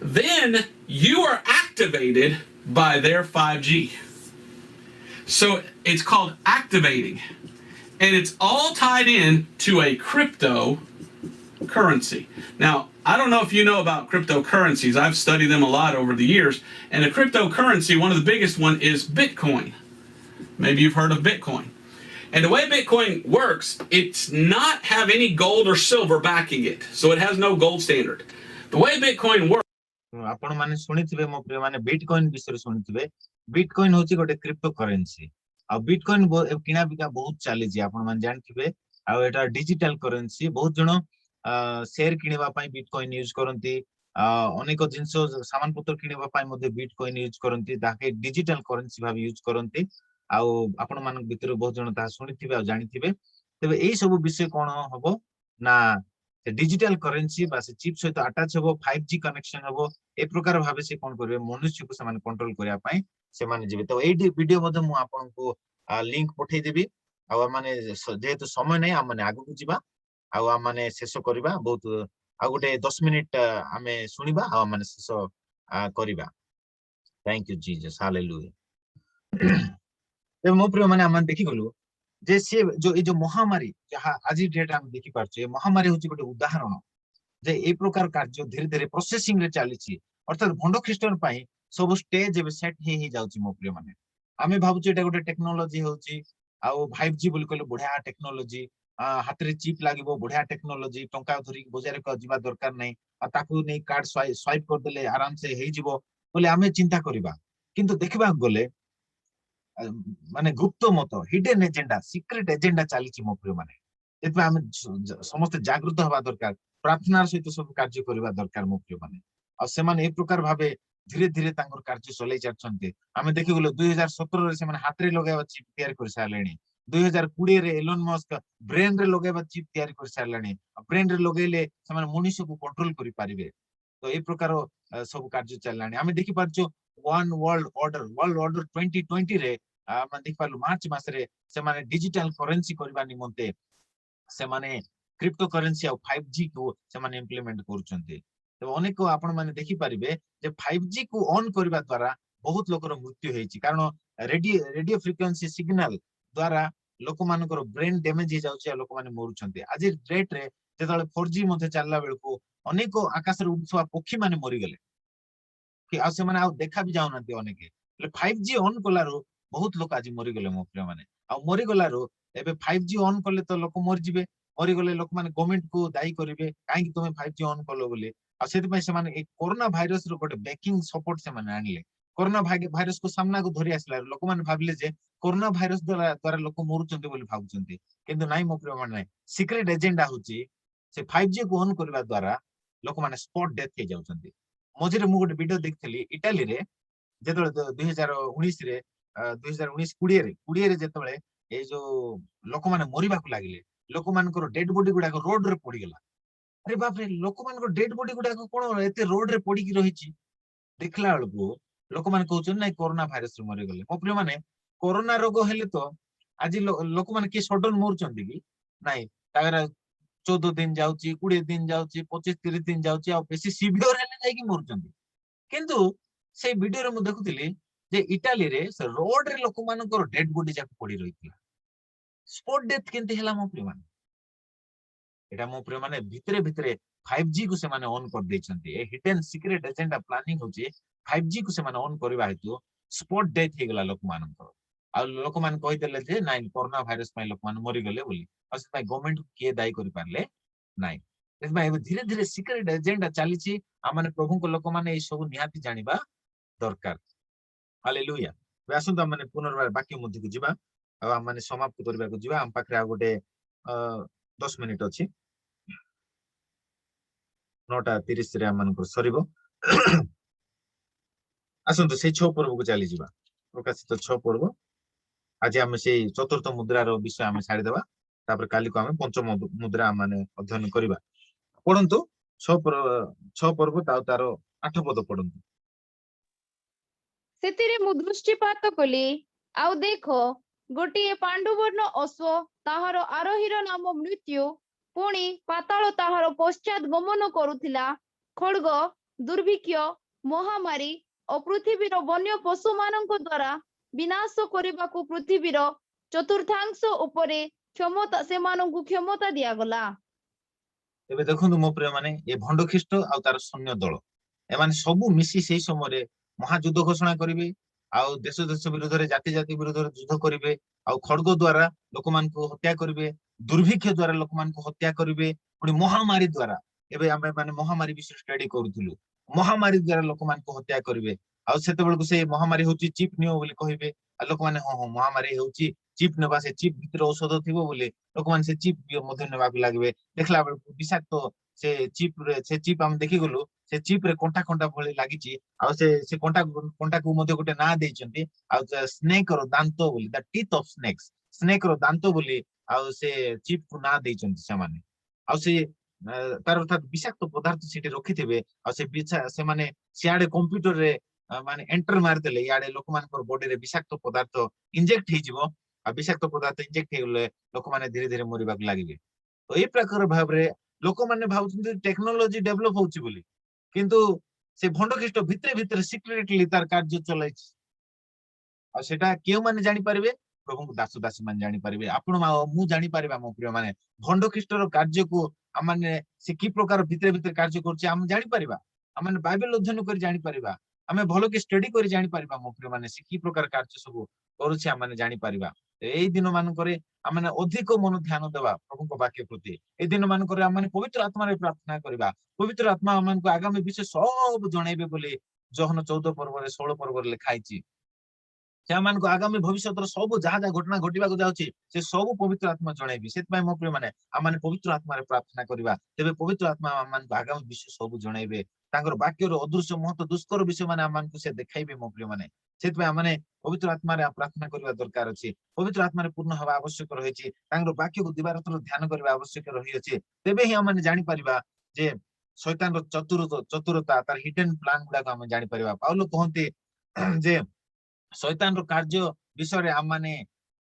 then you are activated by their 5G. So it's called activating. And it's all tied in to a cryptocurrency. Now, I don't know if you know about cryptocurrencies. I've studied them a lot over the years. And a cryptocurrency, one of the biggest one is Bitcoin. Maybe you've heard of Bitcoin. And the way Bitcoin works, it's not have any gold or silver backing it. So it has no gold standard. The way Bitcoin works. आपण माने सुनिथिबे मो प्रिय माने bitcoin विषय सुनिथिबे bitcoin होची गोटे crypto currency आ bitcoin किना बिका बहुत चली जे आपण माने जानथिबे आ एटा डिजिटल करेंसी बहुत जण शेयर किनिबा पई बिटकॉइन यूज करंती अनेक जिंस सामान पत्र किनिबा पई मध्ये बिटकॉइन यूज करंती ताके डिजिटल करेंसी भाबे यूज करंती आ आपण मान भितर बहुत जण ता सुनिथिबे आ जानिथिबे तबे एई सब विषय कोन हबो ना डिजिटल करेंसी बा से चिप सहित अटैच हबो 5G कनेक्शन हबो ए प्रकार भाबे से कोन करबे मनुष्य को समान कंट्रोल करिया पई से माने जेबे तो एडी वीडियो मध्ये मु आपन को लिंक पठै देबी आ माने जेहेतु समय नै आ माने आगु को जिबा आ माने शेष करबा बहुत आ गोटे 10 मिनिट आमे सुनिबा आ माने शेष करबा थैंक यू जीसस हालेलुया ए मो प्रिय माने आमान देखि गलु जे से जो ए जो महामारी जहा आज डेट हम देखि पारछे महामारी होची गोटे उदाहरण जे ए प्रकार कार्य धीरे धीरे प्रोसेसिंग रे चली छी अर्थात भंड ख्रीष्टान पई सब स्टेज एबे सेट हे जाउची मो प्रिय माने आमे भाबुची एटा गोटे टेक्नोलॉजी होची आ 5G बोल कहले बढ़िया टेक्नोलॉजी हाथ रे चिप लागिबो बढ़िया टेक्नोलॉजी टंका धरी बाजार को जिबा दरकार नै आ ताकू नै कार्ड स्वाइप कर देले आराम से हे जिवो बोले आमे चिंता करबा किंतु देखबा गले माने गुप्त मत हिडन एजेंडा सीक्रेट एजेंडा चली छी मो प्रिय माने एतबे हम समस्त जागृत हवा दरकार प्रार्थनार सहित सब कार्य करबा दरकार मो प्रिय माने आ से माने ए प्रकार भाबे धीरे धीरे तांकर कार्य चलै जाछन्ते हमें देखि गेलो 2017 रे से माने हाथ रे लगाबा चिप तैयार कर सारलेनी 2020 रे एलोन मस्क ब्रेन रे लगाबा चिप तैयार कर सारलेनी ब्रेन रे लगेले से माने मनुष्य को कंट्रोल करि पारिबे तो ए प्रकार सब कार्य चललानी हमें देखि पारछो वन वर्ल्ड ऑर्डर 2020 रे हम देखि पारलु मार्च मास रे से माने डिजिटल करेंसी करबा निमंते से माने क्रिप्टो करेंसी आ 5G को से माने इंप्लीमेंट करूछन्ते तो अनेक आपण माने देखि पारिबे जे 5G को ऑन करबा द्वारा बहुत लोकर मृत्यु हेछि कारण रेडियो फ्रिक्वेंसी सिग्नल द्वारा लोक मानकर ब्रेन डैमेज हे जाउछि आ लोक माने मरुछन्ते आज डेट रे जेतले 4G मध्ये चलला बेलको अनेक आकाश रे उड़थवा पक्षी माने मरि गेले कि आ से माने आ देखा भी जाउनते अनेके 5G ऑन कलारो बहुत लोक आज मरि गेले मो प्रिय माने आ मरि गलारो एबे 5G ऑन करले तो लोक मरि जिवे मरि गले लोक माने गवर्नमेंट को दायी करिवे काहे कि तुमे 5G ऑन करलो बोले आ सेति पय से माने ए कोरोना वायरस रो गोटे बैकिंग सपोर्ट से माने आनले कोरोना वायरस को सामना को धरि आसला लोक माने भाबिले जे कोरोना वायरस द्वारा लोक मरुचंते बोली भाबुचंते किंतु नाइ मो प्रिय माने सीक्रेट एजेंडा होची से 5G को ऑन करबा द्वारा लोक माने स्पॉट डेथ हे जाउचंते मझिरे मु गोटे वीडियो देखथली इटाली रे जेतले 2019 रे 2019 20 रे जेतले ए जो लोक माने मरिबा को लागिले लोक मानकर डेड बॉडी गुडा को रोड रे पड़ी गेला अरे बाप रे लोक मानकर डेड बॉडी गुडा को कोन एते रोड रे पड़ी की रहिची देखला बेलको लोक माने कहउछन नै कोरोना वायरस रे मरि गेले मो प्रिय माने कोरोना रोग हेले तो आज लोक माने के सडन मरचंती की नै तागरा 14 दिन जाउची 20 दिन जाउची 25 30 दिन जाउची आ बेसी सिवियर हेले जाय की मरचंती किंतु से वीडियो रे मु देखुतिली जे इटाली रे से रोड रे लोक मानकर डेड बॉडी जाक पड़ी रहितला स्पॉट डेथ केंते हला मो प्रिय माने एटा मो प्रिय माने भितरे भितरे 5G को से माने ऑन कर दैछंती a hidden secret agenda planning होची 5G को से माने ऑन करबा हेतु स्पॉट डेथ हे गेला लोक मानकर आ लोक मान कहि देले जे नाइ कोरोना वायरस पय लोक मान मरि गेले बोली आ से पय गवर्नमेंट के दायी करि पारले नाइ एतबा ए धीरे धीरे सीक्रेट एजेंडा चलीची आ माने प्रभु को लोक माने ए सब निहाती जानिबा दरकार हालेलुया व्यासुंदा माने पुनर्बार वाक्य मध्य को जिबा आ माने समाप्त करबा को जिबा हम पाखरे आ गोटे 10 मिनिट अछि 9:30 रे हमनकर सरीबो आसंतो से 6 पर्व को चली जिबा प्रकाशित 6 पर्व आज हम से चतुर्थ मुद्रा रो विषय हम छाडी देबा तापर काली को हम पंचम मुद्रा माने अध्ययन करिबा पढंतु 6 पर्व तारो 8 पद पढंतु ସେଥିରେ ମୁଁ ଦୃଷ୍ଟିପାତ କଲି ଆଉ ଦେଖ ଗୋଟିଏ ପାଣ୍ଡୁବର୍ଣ୍ଣ ଅଶ୍ଵ ତାହାର ଆରୋହୀର ନାମ ମୃତ୍ୟୁ ପୁଣି ପାତାଳ ତାହାର ପଶ୍ଚାତ ଗମନ କରୁଥିଲା ଖଡ୍ଗ ଦୁର୍ଭିକ୍ଷ ମହାମାରୀ ଓ ପୃଥିବୀର ବନ୍ୟ ପଶୁମାନଙ୍କ ଦ୍ୱାରା ବିନାଶ କରିବାକୁ ପୃଥିବୀର ଚତୁର୍ଥାଂଶ ଉପରେ କ୍ଷମତା ସେମାନଙ୍କୁ କ୍ଷମତା ଦିଆଗଲା। ଏବେ ଦେଖନ୍ତୁ ମୋ ପ୍ରିୟ ମାନେ ଏ ଭଣ୍ଡ ଖ୍ରୀଷ୍ଟ ଆଉ ତାର ସୈନ୍ୟ ଦଳ ଏମାନେ ସବୁ ମିଶି ସେଇ ସମୟରେ ମହାଯୁଦ୍ଧ ଘୋଷଣା କରିବେ ଆଉ ଦେଶ ଦେଶ ବିରୁଦ୍ଧରେ ଜାତି ଜାତି ବିରୁଦ୍ଧରେ ଯୁଦ୍ଧ କରିବେ ଆଉ ଖଡ୍ଗ ଦ୍ଵାରା ଲୋକମାନଙ୍କୁ ହତ୍ୟା କରିବେ ଦୁର୍ଭିକ୍ଷ ଦ୍ଵାରା ଲୋକମାନଙ୍କୁ ହତ୍ୟା କରିବେ ପୁଣି ମହାମାରୀ ଦ୍ଵାରା ଏବେ ଆମେ ମାନେ ମହାମାରୀ ବିଷୟରେ ଷ୍ଟଡି କରୁଥିଲୁ ମହାମାରୀ ଦ୍ଵାରା ଲୋକମାନଙ୍କୁ ହତ୍ୟା କରିବେ ଆଉ ସେତେବେଳକୁ ସେ ମହାମାରୀ ହଉଛି ଚିପ୍ ନିଅ ବୋଲି କହିବେ ଆଉ ଲୋକମାନେ ହଁ ହଁ ମହାମାରୀ ହେଉଛି ଚିପ୍ ନେବା ସେ ଚିପ୍ ଭିତରେ ଔଷଧ ଥିବ ବୋଲି ଲୋକମାନେ ସେ ଚିପ୍ ମଧ୍ୟ ନେବାକୁ ଲାଗିବେ ଦେଖିଲା ବେଳକୁ ବିଷାକ୍ତ ସେ ଚିପ୍ ଆମେ ଦେଖିଗଲୁ ସେ ଚିପ୍ ରେ କଣ୍ଟା କଣ୍ଟା ଭଳି ଲାଗିଛି ଆଉ ସେ କଣ୍ଟାକୁ ମଧ୍ୟ ଗୋଟେ ନାଁ ଦେଇଛନ୍ତି ଆଉ ସ୍ନେକ୍ ର ଦାନ୍ତ ବୋଲି ଦ ଟିଥ୍ ଅଫ ସ୍ନେକ୍ ର ଦାନ୍ତ ବୋଲି ଆଉ ସେ ଚିପ୍ କୁ ନାଁ ଦେଇଛନ୍ତି ସେମାନେ ଆଉ ସେ ତାର ଅର୍ଥାତ୍ ବିଷାକ୍ତ ପଦାର୍ଥ ସେଠି ରଖିଥିବେ ଆଉ ସେମାନେ ସିଆଡେ କମ୍ପ୍ୟୁଟରରେ ମାନେ ଏଣ୍ଟର ମାରିଦେଲେ ଇଆଡେ ଲୋକମାନଙ୍କର ବଡିରେ ବିଷାକ୍ତ ପଦାର୍ଥ ଇଞ୍ଜେକ୍ଟ ହେଇଯିବ ଆଉ ବିଷାକ୍ତ ପଦାର୍ଥ ଇଞ୍ଜେକ୍ଟ ହେଇଗଲେ ଲୋକମାନେ ଧୀରେ ଧୀରେ ମରିବାକୁ ଲାଗିବେ ତ ଏଇ ପ୍ରକାର ଭାବରେ ଲୋକମାନେ ଭାବୁଛନ୍ତି ଟେକ୍ନୋଲୋଜି ଡେଭଲପ ହଉଛି ବୋଲି କିନ୍ତୁ ସେ ଭଣ୍ଡ ଖ୍ରୀଷ୍ଟ ଭିତରେ ଭିତରେ ସିକ୍ରେଟଲି ତାର କାର୍ଯ୍ୟ ଚଲାଇଛି ଆଉ ସେଟା କେଉଁମାନେ ଜାଣିପାରିବେ ପ୍ରଭୁଙ୍କୁ ଦାସ ଦାସୀ ମାନେ ଜାଣିପାରିବେ ଆପଣ ମୁଁ ଜାଣିପାରିବା ମୋ ପ୍ରିୟ ମାନେ ଭଣ୍ଡ ଖ୍ରୀଷ୍ଟର କାର୍ଯ୍ୟକୁ ଆମେ ସେ କି ପ୍ରକାର ଭିତରେ ଭିତରେ କାର୍ଯ୍ୟ କରୁଛି ଆମେ ଜାଣିପାରିବା ଆମେ ବାଇବେଲ ଅଧ୍ୟୟନ କରି ଜାଣିପାରିବା ଆମେ ଭଲ କି ଷ୍ଟଡି କରି ଜାଣିପାରିବା ମୋ ପ୍ରିୟ ମାନେ ସେ କି ପ୍ରକାର କାର୍ଯ୍ୟ ସବୁ କରୁଛି ଆମେ ଜାଣିପାରିବା ଏଇ ଦିନ ମାନଙ୍କରେ ଆମେ ଅଧିକ ମନ ଧ୍ୟାନ ଦେବା ପ୍ରଭୁଙ୍କ ବାକ୍ୟ ପ୍ରତି ଏଇ ଦିନ ମାନଙ୍କରେ ଆମେ ପବିତ୍ର ଆତ୍ମାରେ ପ୍ରାର୍ଥନା କରିବା ପବିତ୍ର ଆତ୍ମା ଆମମାନଙ୍କୁ ଆଗାମୀ ବିଷୟ ସବୁ ଜଣେଇବେ ବୋଲି ଯୋହନ 14 ପର୍ବରେ 16 ପର୍ବରେ ଲେଖା ହେଇଛି ସେମାନଙ୍କୁ ଆଗାମୀ ଭବିଷ୍ୟତର ସବୁ ଯାହା ଯାହା ଘଟଣା ଘଟିବାକୁ ଯାଉଛି ସେ ସବୁ ପବିତ୍ର ଆତ୍ମା ଜଣେଇବି ସେଥିପାଇଁ ମୋ ପ୍ରିୟ ମାନେ ଆମେ ପବିତ୍ର ଆତ୍ମାରେ ପ୍ରାର୍ଥନା କରିବା ତେବେ ପବିତ୍ର ଆତ୍ମା ଆମମାନଙ୍କୁ ଆଗାମୀ ବିଷୟ ସବୁ ଜଣେଇବେ ତାଙ୍କର ବାକ୍ୟର ଅଦୃଶ୍ୟ ମହତ ଦୁଷ୍କର ବିଷୟ ମାନେ ଆମମାନଙ୍କୁ ସେ ଦେଖାଇବେ ମୋ ପ୍ରିୟ ମାନେ ସେଥିପାଇଁ ଆମେ ପବିତ୍ର ଆତ୍ମାରେ ପ୍ରାର୍ଥନା କରିବା ଦରକାର ଅଛି ପବିତ୍ର ଆତ୍ମାରେ ପୂର୍ଣ୍ଣ ହେବା ଆବଶ୍ୟକ ରହିଛି ତାଙ୍କର ବାକ୍ୟକୁ ଦିବାରାତ୍ର ଧ୍ୟାନ କରିବା ଆବଶ୍ୟକ ରହିଅଛି ତେବେ ହିଁ ଆମେ ଜାଣିପାରିବା ଯେ ଶୈତାନର ଚତୁରତା ତାର ହିଡେନ୍ ପ୍ଲାନ୍ ଗୁଡାକ ଆମେ ଜାଣିପାରିବା ପାଉଲ କହନ୍ତି ଯେ ଶୈତାନର କାର୍ଯ୍ୟ ବିଷୟରେ ଆମମାନେ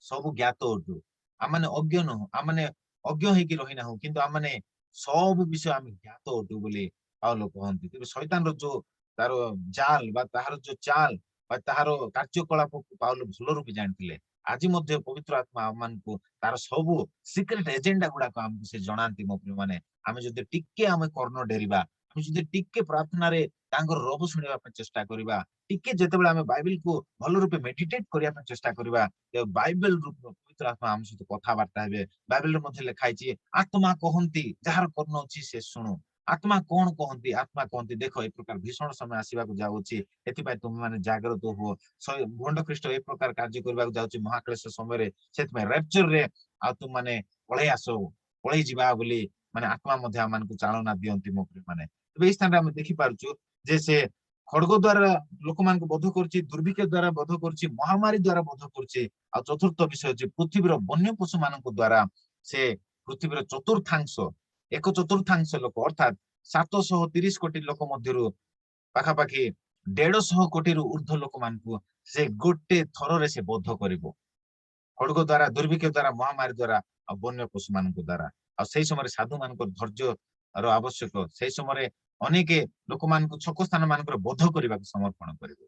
ସବୁ ଜ୍ଞାତ ଅଟୁ ଆମମାନେ ଅଜ୍ଞ ନୁହଁ ଆମମାନେ ଅଜ୍ଞ ହେଇକି ରହିନାହୁଁ କିନ୍ତୁ ଆମମାନେ ସବୁ ବିଷୟ ଆମେ ଜ୍ଞାତ ଅଟୁ ବୋଲି ପାଉଲ କହନ୍ତି ତେବେ ଶୈତାନର ଯୋଉ ତାର ଜାଲ ବା ତାହାର ଯୋଉ ଚାଲ ବା ତାହାର କାର୍ଯ୍ୟକଳାପକୁ ପାଉଲ ଭଲ ରୂପେ ଜାଣିଥିଲେ ଆଜି ମଧ୍ୟ ପବିତ୍ର ଆତ୍ମା ଆମମାନଙ୍କୁ ତାର ସବୁ ସିକ୍ରେଟ ଏଜେଣ୍ଡା ଗୁଡାକ ଆମକୁ ସେ ଜଣାନ୍ତି ମୋ ପ୍ରିୟ ମାନେ ଆମେ ଯଦି ଟିକେ ଆମେ କର୍ଣ୍ଣ ଡେରିବା ଆମେ ଯଦି ଟିକେ ପ୍ରାର୍ଥନାରେ ତାଙ୍କର ରବ ଶୁଣିବା ପାଇଁ ଚେଷ୍ଟା କରିବା ଟିକେ ଯେତେବେଳେ ଆମେ ବାଇବେଲକୁ ଭଲ ରୂପେ ମେଡିଟେଟ କରିବା ପାଇଁ ଚେଷ୍ଟା କରିବା ବାଇବେଲ ପବିତ୍ର ଆତ୍ମା ଆମ ସହିତ କଥାବାର୍ତ୍ତା ହେବେ ବାଇବେଲରେ ମଧ୍ୟ ଲେଖା ହେଇଛି ଆତ୍ମା କହନ୍ତି ଯାହାର କର୍ଣ୍ଣ ଅଛି ସେ ଶୁଣୁ ଆତ୍ମା କଣ କହନ୍ତି ଆତ୍ମା କହନ୍ତି ଦେଖ ଏ ପ୍ରକାର ଭୀଷଣ ସମୟ ଆସିବାକୁ ଯାଉଛି ଏଥିପାଇଁ ତୁମେ ମାନେ ଜାଗ୍ରତ ହୁଅ ଭଣ୍ଡ ଖ୍ରୀଷ୍ଟ ଏ ପ୍ରକାର କାର୍ଯ୍ୟ କରିବାକୁ ଯାଉଛି ମହାକ୍ଲେଶ ସମୟରେ ସେଥିପାଇଁ ରେପଚରରେ ଆଉ ତୁମ ମାନେ ପଳେଇ ଆସ ପଳେଇ ଯିବା ବୋଲି ମାନେ ଆତ୍ମା ମଧ୍ୟ ଆମମାନଙ୍କୁ ଚାଳନା ଦିଅନ୍ତି ମୋ ପ୍ରିୟ ମାନେ ତେବେ ଏଇ ସ୍ଥାନରେ ଆମେ ଦେଖିପାରୁଛୁ ଯେ ସେ ଖଡ୍ଗ ଦ୍ଵାରା ଲୋକମାନଙ୍କୁ ବଧ କରୁଛି ଦୁର୍ଭିକ୍ଷ ଦ୍ଵାରା ବଧ କରୁଛି ମହାମାରୀ ଦ୍ଵାରା ବଧ କରୁଛି ଆଉ ଚତୁର୍ଥ ବିଷୟ ଅଛି ପୃଥିବୀର ବନ୍ୟ ପଶୁ ମାନଙ୍କ ଦ୍ଵାରା ସେ ପୃଥିବୀର ଚତୁର୍ଥାଂଶ 1/4 ଲୋକ ଅର୍ଥାତ୍ 730 କୋଟି ଲୋକ ମଧ୍ୟରୁ ପାଖାପାଖି 150 କୋଟିରୁ ଉର୍ଦ୍ଧ୍ୱ ଲୋକମାନଙ୍କୁ ସେ ଗୋଟେ ଥରରେ ସେ ବଧ କରିବ ଖଡ୍ଗ ଦ୍ଵାରା ଦୁର୍ଭିକ୍ଷ ଦ୍ଵାରା ମହାମାରୀ ଦ୍ଵାରା ଆଉ ବନ୍ୟ ପଶୁ ମାନଙ୍କ ଦ୍ଵାରା ଆଉ ସେଇ ସମୟରେ ସାଧୁ ମାନଙ୍କର ଧୈର୍ଯ୍ୟର ଆବଶ୍ୟକ ସେଇ ସମୟରେ ଅନେକ ଲୋକମାନଙ୍କୁ ଛକ ସ୍ଥାନ ମାନଙ୍କର ବଧ କରିବାକୁ ସମର୍ପଣ କରିବେ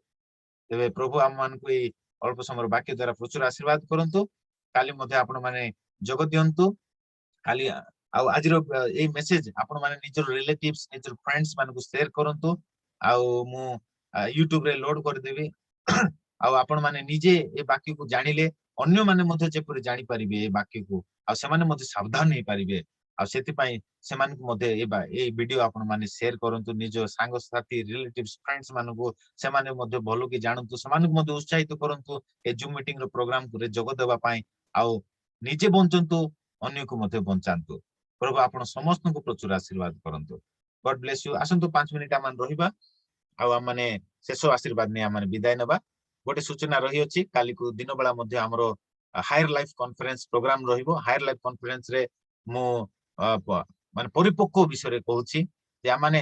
ତେବେ ପ୍ରଭୁ ଆମ ମାନଙ୍କୁ ଏଇ ଅଳ୍ପ ସମୟର ବାକ୍ୟ ଦ୍ଵାରା ପ୍ରଚୁର ଆଶୀର୍ବାଦ କରନ୍ତୁ କାଲି ମଧ୍ୟ ଆପଣ ମାନେ ଯୋଗ ଦିଅନ୍ତୁ କାଲି ଆଉ ଆଜିର ଏଇ ମେସେଜ ଆପଣ ମାନେ ନିଜର ରିଲେଟିଭ୍ସ ନିଜର ଫ୍ରେଣ୍ଡସ୍ ମାନଙ୍କୁ ସେୟାର କରନ୍ତୁ ଆଉ ମୁଁ ୟୁଟ୍ୟୁବରେ ଲୋଡ କରିଦେବି ଆଉ ଆପଣ ମାନେ ନିଜେ ଏ ବାକ୍ୟକୁ ଜାଣିଲେ ଅନ୍ୟମାନେ ମଧ୍ୟ ଯେପରି ଜାଣିପାରିବେ ଏ ବାକ୍ୟକୁ ଆଉ ସେମାନେ ମଧ୍ୟ ସାବଧାନ ହେଇପାରିବେ ଆଉ ସେଥିପାଇଁ ସେମାନଙ୍କୁ ମଧ୍ୟ ଏଇ ଭିଡିଓ ଆପଣ ମାନେ ସେୟାର କରନ୍ତୁ ନିଜ ସାଙ୍ଗସାଥି ରିଲେଟିଭ୍ସ ଫ୍ରେଣ୍ଡସ୍ ମାନଙ୍କୁ ସେମାନେ ମଧ୍ୟ ଭଲ କି ଜାଣନ୍ତୁ ସେମାନଙ୍କୁ ମଧ୍ୟ ଉତ୍ସାହିତ କରନ୍ତୁ ଏ ଜୁମ୍ ମିଟିଂ ର ପ୍ରୋଗ୍ରାମରେ ଯୋଗ ଦେବା ପାଇଁ ଆଉ ନିଜେ ବଞ୍ଚନ୍ତୁ ଅନ୍ୟକୁ ମଧ୍ୟ ବଞ୍ଚାନ୍ତୁ ପ୍ରଭୁ ଆପଣ ସମସ୍ତଙ୍କୁ ପ୍ରଚୁର ଆଶୀର୍ବାଦ କରନ୍ତୁ ଗଡ ବ୍ଲେସ ୟୁ ଆସନ୍ତୁ 5 ମିନିଟ ଆମେ ରହିବା ଆଉ ଆମେ ଶେଷ ଆଶୀର୍ବାଦ ନେଇ ଆମେ ବିଦାୟ ନେବା ଗୋଟେ ସୂଚନା ରହିଅଛି କାଲିକୁ ଦିନ ବେଳା ମଧ୍ୟ ଆମର ହାୟର ଲାଇଫ କନଫରେନ୍ସ ପ୍ରୋଗ୍ରାମ ରହିବ ହାୟର ଲାଇଫ କନଫରେନ୍ସ ରେ ମୁଁ ମାନେ ପରିପକ୍ୱ ବିଷୟରେ କହୁଛି ଯେ ଆମେ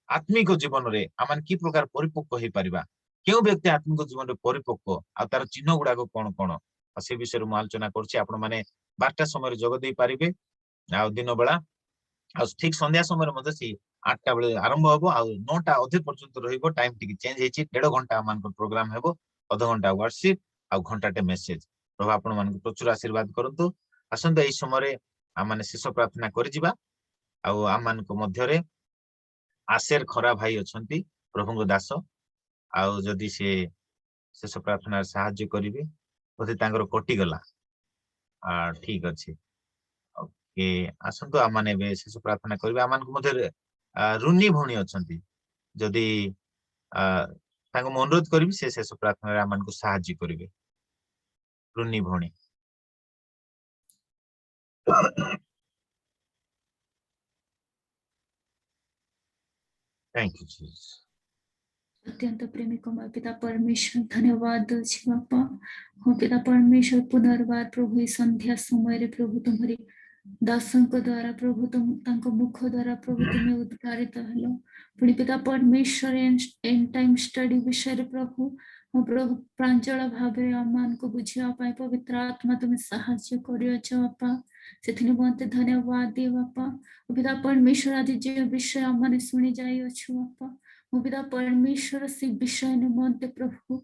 ଆତ୍ମିକ ଜୀବନରେ ଆମେ କି ପ୍ରକାର ପରିପକ୍ୱ ହେଇପାରିବା केउ व्यक्ति आत्मिक जीवन रे परिपक्व आ तार चिन्ह गुडाको कोन कोन से विषय मु आलोचना करछि आपण माने 12टा समय जग देई पारिबे आ दिन बेला आ ठीक संध्या समय मध्ये सी 8टा बेले आरंभ हबो आ 9टा अधे पर्यंत रहिबो टाइम टिक चेंज हेछि 1.5 घंटा मान को प्रोग्राम हेबो आधा घंटा वर्शिप आ घंटाटे मेसेज प्रभु आपण मान को प्रचुर आशीर्वाद करंतु आसंत एई समय रे आ माने शेष प्रार्थना करि जिबा आ आ मान को मध्य रे आशेर खरा भाई अछंती प्रभु दास आ जदि से शेष प्रार्थना सहाय्य करिवे बोधे तांगर कटि गला ठीक अछि ओके आसंतु आ माने बे शेष प्रार्थना करिवे आ मान को मध्य रुन्नी भौणी अछंती जदि तांको म अनुरोध करिवि से शेष प्रार्थना रे आ मान को सहाय्य करिवे रुन्नी भौणी थैंक यू जीसस अत्यंत प्रेमी कमल पिता परमेश्वर धन्यवाद अछि बापा हो पिता परमेश्वर पुनर्बार प्रभु संध्या समय रे प्रभु तुम्हारी दासंक द्वारा प्रभु तुम तांको मुख द्वारा प्रभु तुम्हें उद्गारित हलो पुणी पिता परमेश्वर एंड टाइम स्टडी विषय रे प्रभु हो प्रभु प्रांजल भाव रे आमान को बुझिया पाए पवित्र आत्मा तुम्हें सहाय्य करियो छ बापा सेथिनि बहुत धन्यवाद दे बापा पिता परमेश्वर आदि जे विषय आमाने सुनि जाई अछि बापा पिता परमेश्वर से विषय निमंते प्रभु